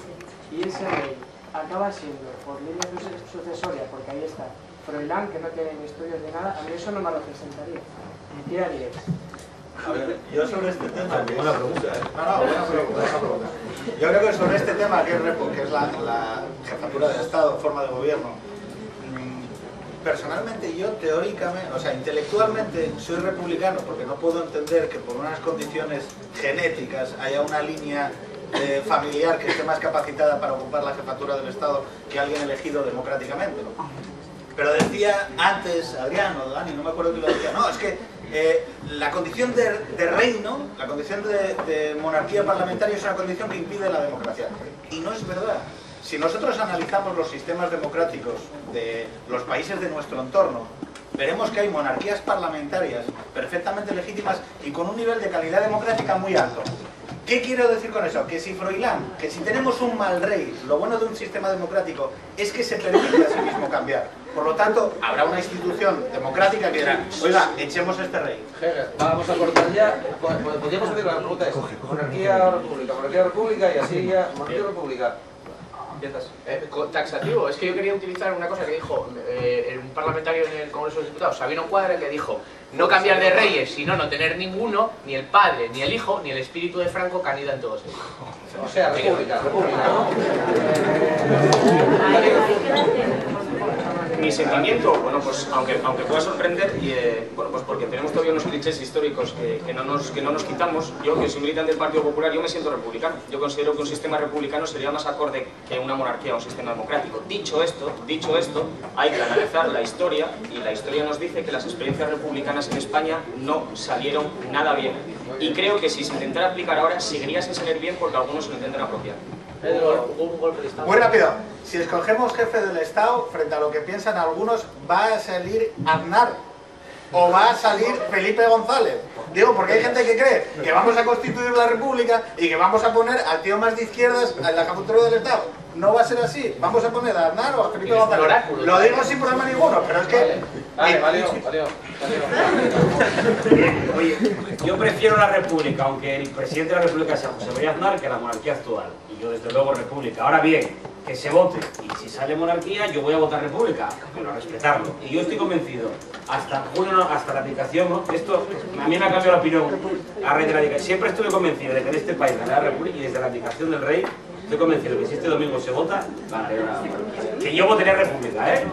y ese rey acaba siendo por línea sucesoria, porque ahí está Froilán, que no tiene ni estudios ni nada, a mí eso no me representaría. Ni tira ni ex. A ver, yo sobre este tema... Buena pregunta, ¿eh? Buena pregunta. Yo creo que sobre este tema, que es la jefatura de Estado, forma de gobierno, personalmente yo teóricamente, o sea, intelectualmente soy republicano, porque no puedo entender que por unas condiciones genéticas haya una línea familiar que esté más capacitada para ocupar la jefatura del Estado que alguien elegido democráticamente, ¿no? Pero decía antes Adrián o Dani, no me acuerdo quién lo decía, no, es que la condición de reino, la condición de monarquía parlamentaria es una condición que impide la democracia. Y no es verdad. Si nosotros analizamos los sistemas democráticos de los países de nuestro entorno, veremos que hay monarquías parlamentarias perfectamente legítimas y con un nivel de calidad democrática muy alto. ¿Qué quiero decir con eso? Que si Froilán, que si tenemos un mal rey, lo bueno de un sistema democrático es que se permite a sí mismo cambiar. Por lo tanto, habrá una institución democrática que dirá, oiga, echemos a este rey. Vamos a cortar ya. Podríamos hacer la pregunta es, monarquía o república, y así ya, monarquía o república. Empiezas. Taxativo, es que yo quería utilizar una cosa que dijo un parlamentario en el Congreso de los Diputados, Sabino Cuadra, que dijo: no cambiar de reyes, sino no tener ninguno, ni el padre, ni el hijo, ni el espíritu de Franco, que anida en todos ellos. O sea, república, ¿no? Mi sentimiento, bueno, pues aunque pueda sorprender, bueno, pues porque tenemos todavía unos clichés históricos que no nos quitamos. Yo, que soy militante del Partido Popular, yo me siento republicano. Yo considero que un sistema republicano sería más acorde que una monarquía o un sistema democrático. Dicho esto, hay que analizar la historia, y la historia nos dice que las experiencias republicanas en España no salieron nada bien. Y creo que si se intentara aplicar ahora, seguiría sin salir bien porque algunos se lo intentan apropiar. Pedro, un golpe de Estado. Muy rápido. Si escogemos jefe del Estado, frente a lo que piensan algunos, va a salir Aznar o va a salir Felipe González. Digo, porque hay gente que cree que vamos a constituir la República y que vamos a poner al tío más de izquierdas en la jefatura del Estado. No va a ser así. Vamos a poner a Aznar o a Felipe González. Lo digo sin problema ninguno, pero es que... Vale, Oye, yo prefiero la República, aunque el presidente de la República sea José María Aznar, que la monarquía actual. Y yo, desde luego, República. Ahora bien, que se vote. Y si sale monarquía, yo voy a votar República, pero a respetarlo. Y yo estoy convencido, hasta la aplicación, ¿no? Esto a mí me ha cambiado la opinión a raíz de la aplicación. Siempre estuve convencido de que en este país ganará la República, y desde la aplicación del rey estoy convencido de que si este domingo se vota, ganaré la República. Que yo votaría República, ¿eh?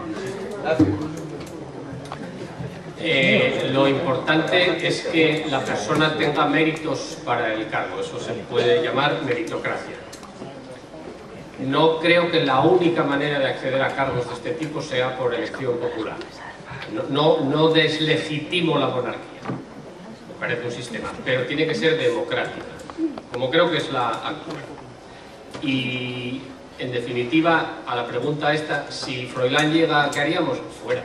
Lo importante es que la persona tenga méritos para el cargo. Eso se puede llamar meritocracia. No creo que la única manera de acceder a cargos de este tipo sea por elección popular. No deslegitimo la monarquía. Me parece un sistema, pero tiene que ser democrática, como creo que es la actual. Y, en definitiva, a la pregunta esta, si Froilán llega, ¿qué haríamos? Fuera.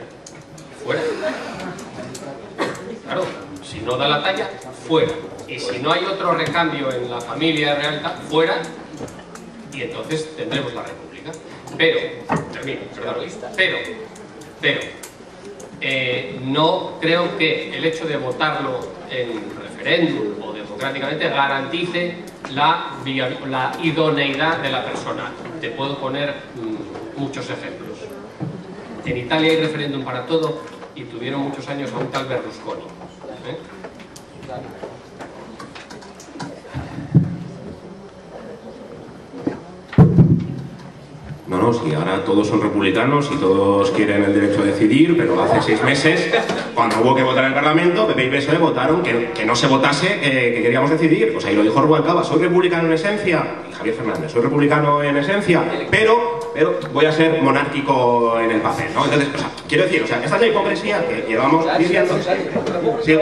Claro, si no da la talla, fuera. Y si no hay otro recambio en la familia real, fuera. Y entonces tendremos la República. Pero, termino, pero no creo que el hecho de votarlo en referéndum o democráticamente garantice la idoneidad de la persona. Te puedo poner muchos ejemplos. En Italia hay referéndum para todo y tuvieron muchos años a un tal Berlusconi. No, si ahora todos son republicanos y todos quieren el derecho a decidir, pero hace 6 meses, cuando hubo que votar en el Parlamento, PP y PSOE votaron que no se votase, que queríamos decidir. Pues ahí lo dijo Rubalcaba: soy republicano en esencia, y Javier Fernández, soy republicano en esencia, pero voy a ser monárquico en el papel, ¿no? Entonces, o sea, quiero decir, esta es la hipocresía que llevamos diciendo. Sí.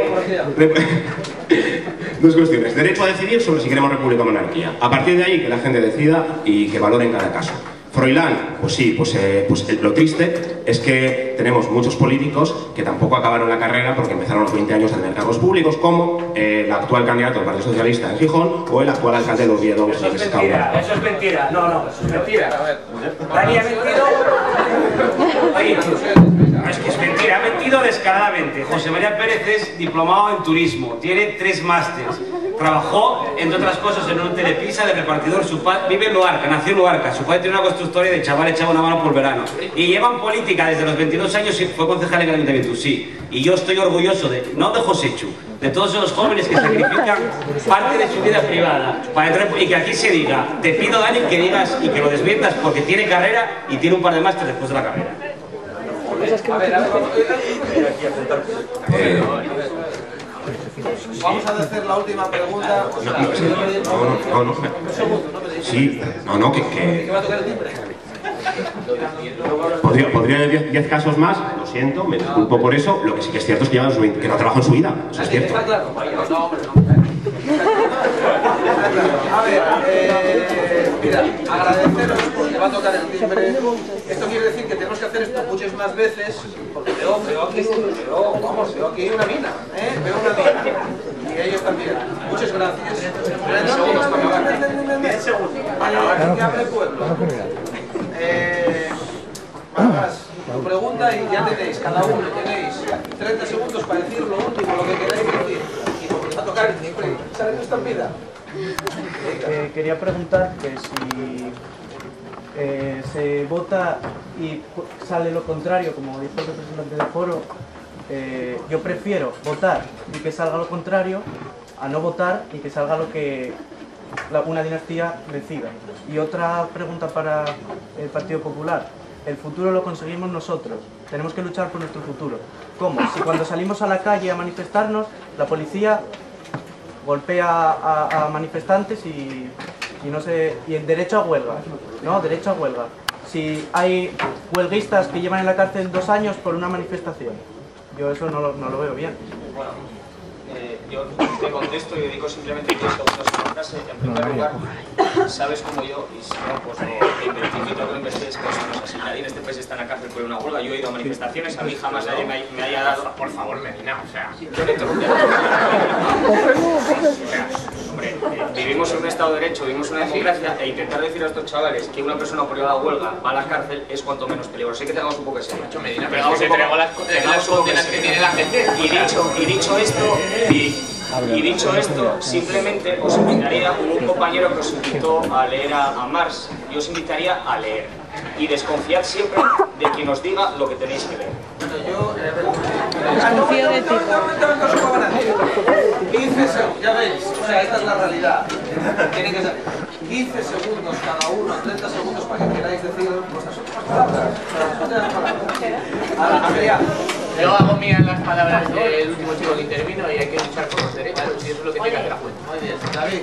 Dos cuestiones: derecho a decidir sobre si queremos república o monarquía. A partir de ahí, que la gente decida y que valoren cada caso. Froilán, pues sí, pues lo triste es que tenemos muchos políticos que tampoco acabaron la carrera porque empezaron a los 20 años a tener cargos públicos, como el actual candidato del Partido Socialista en Gijón o el actual alcalde de Oviedo. Eso es mentira, eso es mentira. No, eso es mentira. Dani ha mentido. Oye, es que es mentira, ha mentido descaradamente. José María Pérez es diplomado en turismo, tiene 3 másteres. Trabajó, entre otras cosas, en un telepizza de repartidor. Su padre vive en Luarca, nació en Luarca. Su padre tiene una constructora y de chaval echaba una mano por verano. Y lleva en política desde los 22 años y fue concejal en el ayuntamiento, sí. Y yo estoy orgulloso de, no de Joséchu, de todos esos jóvenes que sacrifican parte de su vida privada para entrar, y que aquí se diga, te pido, Dani, que digas y que lo desmientas porque tiene carrera y tiene un par de másteres después de la carrera. Vamos a hacer la última pregunta. Sí, que... Podría haber 10 casos más, lo siento, me disculpo por eso. Lo que sí que es cierto es que, que no trabajo en su vida, eso es cierto. A ver, mira, agradeceros porque va a tocar el timbre. Esto quiere decir que tenemos que hacer esto muchas más veces, porque veo aquí una mina, veo una mina. Y ellos también. Muchas gracias. 30 segundos para acabar. 10 segundos. Para que hable el pueblo. Marcas, tu pregunta y ya tenéis, cada uno tenéis 30 segundos para decir lo último, lo que queráis decir. Y porque va a tocar el timbre. ¿Sale tu estampida? Quería preguntar que si se vota y sale lo contrario, como dijo el representante del foro, yo prefiero votar y que salga lo contrario a no votar y que salga lo que una dinastía decida. Y otra pregunta para el Partido Popular. El futuro lo conseguimos nosotros. Tenemos que luchar por nuestro futuro. ¿Cómo? Si cuando salimos a la calle a manifestarnos, la policía golpea a manifestantes y el derecho a huelga, ¿no? Derecho a huelga. Si hay huelguistas que llevan en la cárcel 2 años por una manifestación, yo eso no lo veo bien. Bueno, yo te contesto y dedico simplemente 10 segundos a una frase. En primer lugar, sabes como yo, y si no, pues te invito a que lo investigues, que eso no es así. Nadie en este país está en la cárcel por una huelga. Yo he ido a manifestaciones, a mí jamás nadie me haya dado... Por favor, Medina, o sea... Yo le interrumpí. Hombre, vivimos en un Estado de Derecho, vivimos en una democracia, e intentar decir a estos chavales que una persona por ir a la huelga va a la cárcel es cuanto menos peligroso. Hay que tengamos un poco de serio. Medina, pero se entregó las condenas que tiene la gente. Y dicho esto, simplemente os invitaría, hubo un compañero que os invitó a leer a Marx, y os invitaría a leer. Y desconfiad siempre de quien os diga lo que tenéis que leer. Desconfío de ti. 15 segundos, ya veis, o sea, esta es la realidad. Tienen que ser 15 segundos cada uno, 30 segundos para que queráis decir vuestras últimas palabras. Yo hago mías las palabras del último chico que intervino y hay que luchar por los derechos, y eso es lo que tiene que hacer la Junta. Muy bien, David.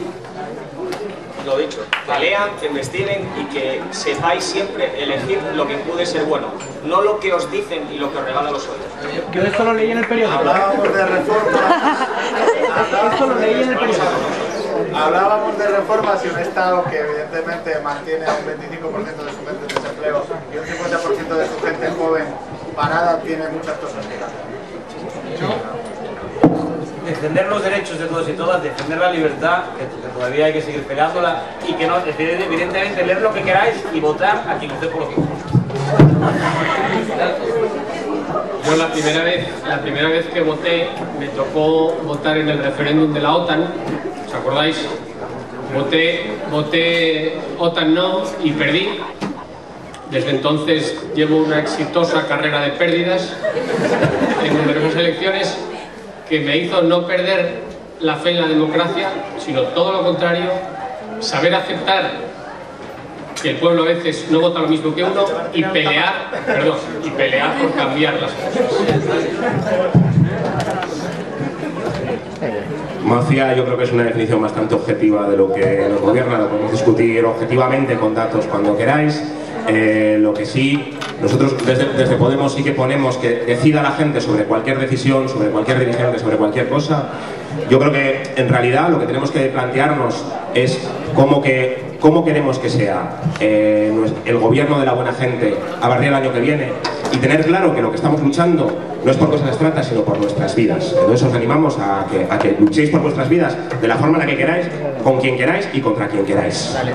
Lo dicho, que lean, que investiguen y que sepáis siempre elegir lo que puede ser bueno, no lo que os dicen y lo que os regalan los oídos. Yo esto lo leí en el periódico. Hablábamos de reformas. Esto lo leí en el periódico. Hablábamos de reformas y un Estado que evidentemente mantiene a un 25% de su gente en desempleo y un 50% de su gente joven parada, tiene muchas cosas que hacer. Defender los derechos de todos y todas, defender la libertad, que todavía hay que seguir peleándola, y que no, evidentemente leer lo que queráis y votar a quien os dé por lo que Yo la primera vez que voté, me tocó votar en el referéndum de la OTAN, ¿os acordáis? Voté OTAN no y perdí. Desde entonces llevo una exitosa carrera de pérdidas en numerosas elecciones que me hizo no perder la fe en la democracia, sino todo lo contrario, saber aceptar que el pueblo a veces no vota lo mismo que uno y pelear por cambiar las cosas. Mafia yo creo que es una definición bastante objetiva de lo que nos gobierna, lo podemos discutir objetivamente con datos cuando queráis. Lo que sí, nosotros desde Podemos sí que ponemos que decida la gente sobre cualquier decisión, sobre cualquier dirigente, sobre cualquier cosa. Yo creo que en realidad lo que tenemos que plantearnos es cómo que cómo queremos que sea el gobierno de la buena gente a partir del año que viene, y tener claro que lo que estamos luchando no es por cosas abstractas, sino por nuestras vidas. Entonces os animamos a que luchéis por vuestras vidas de la forma en la que queráis, con quien queráis y contra quien queráis. Dale.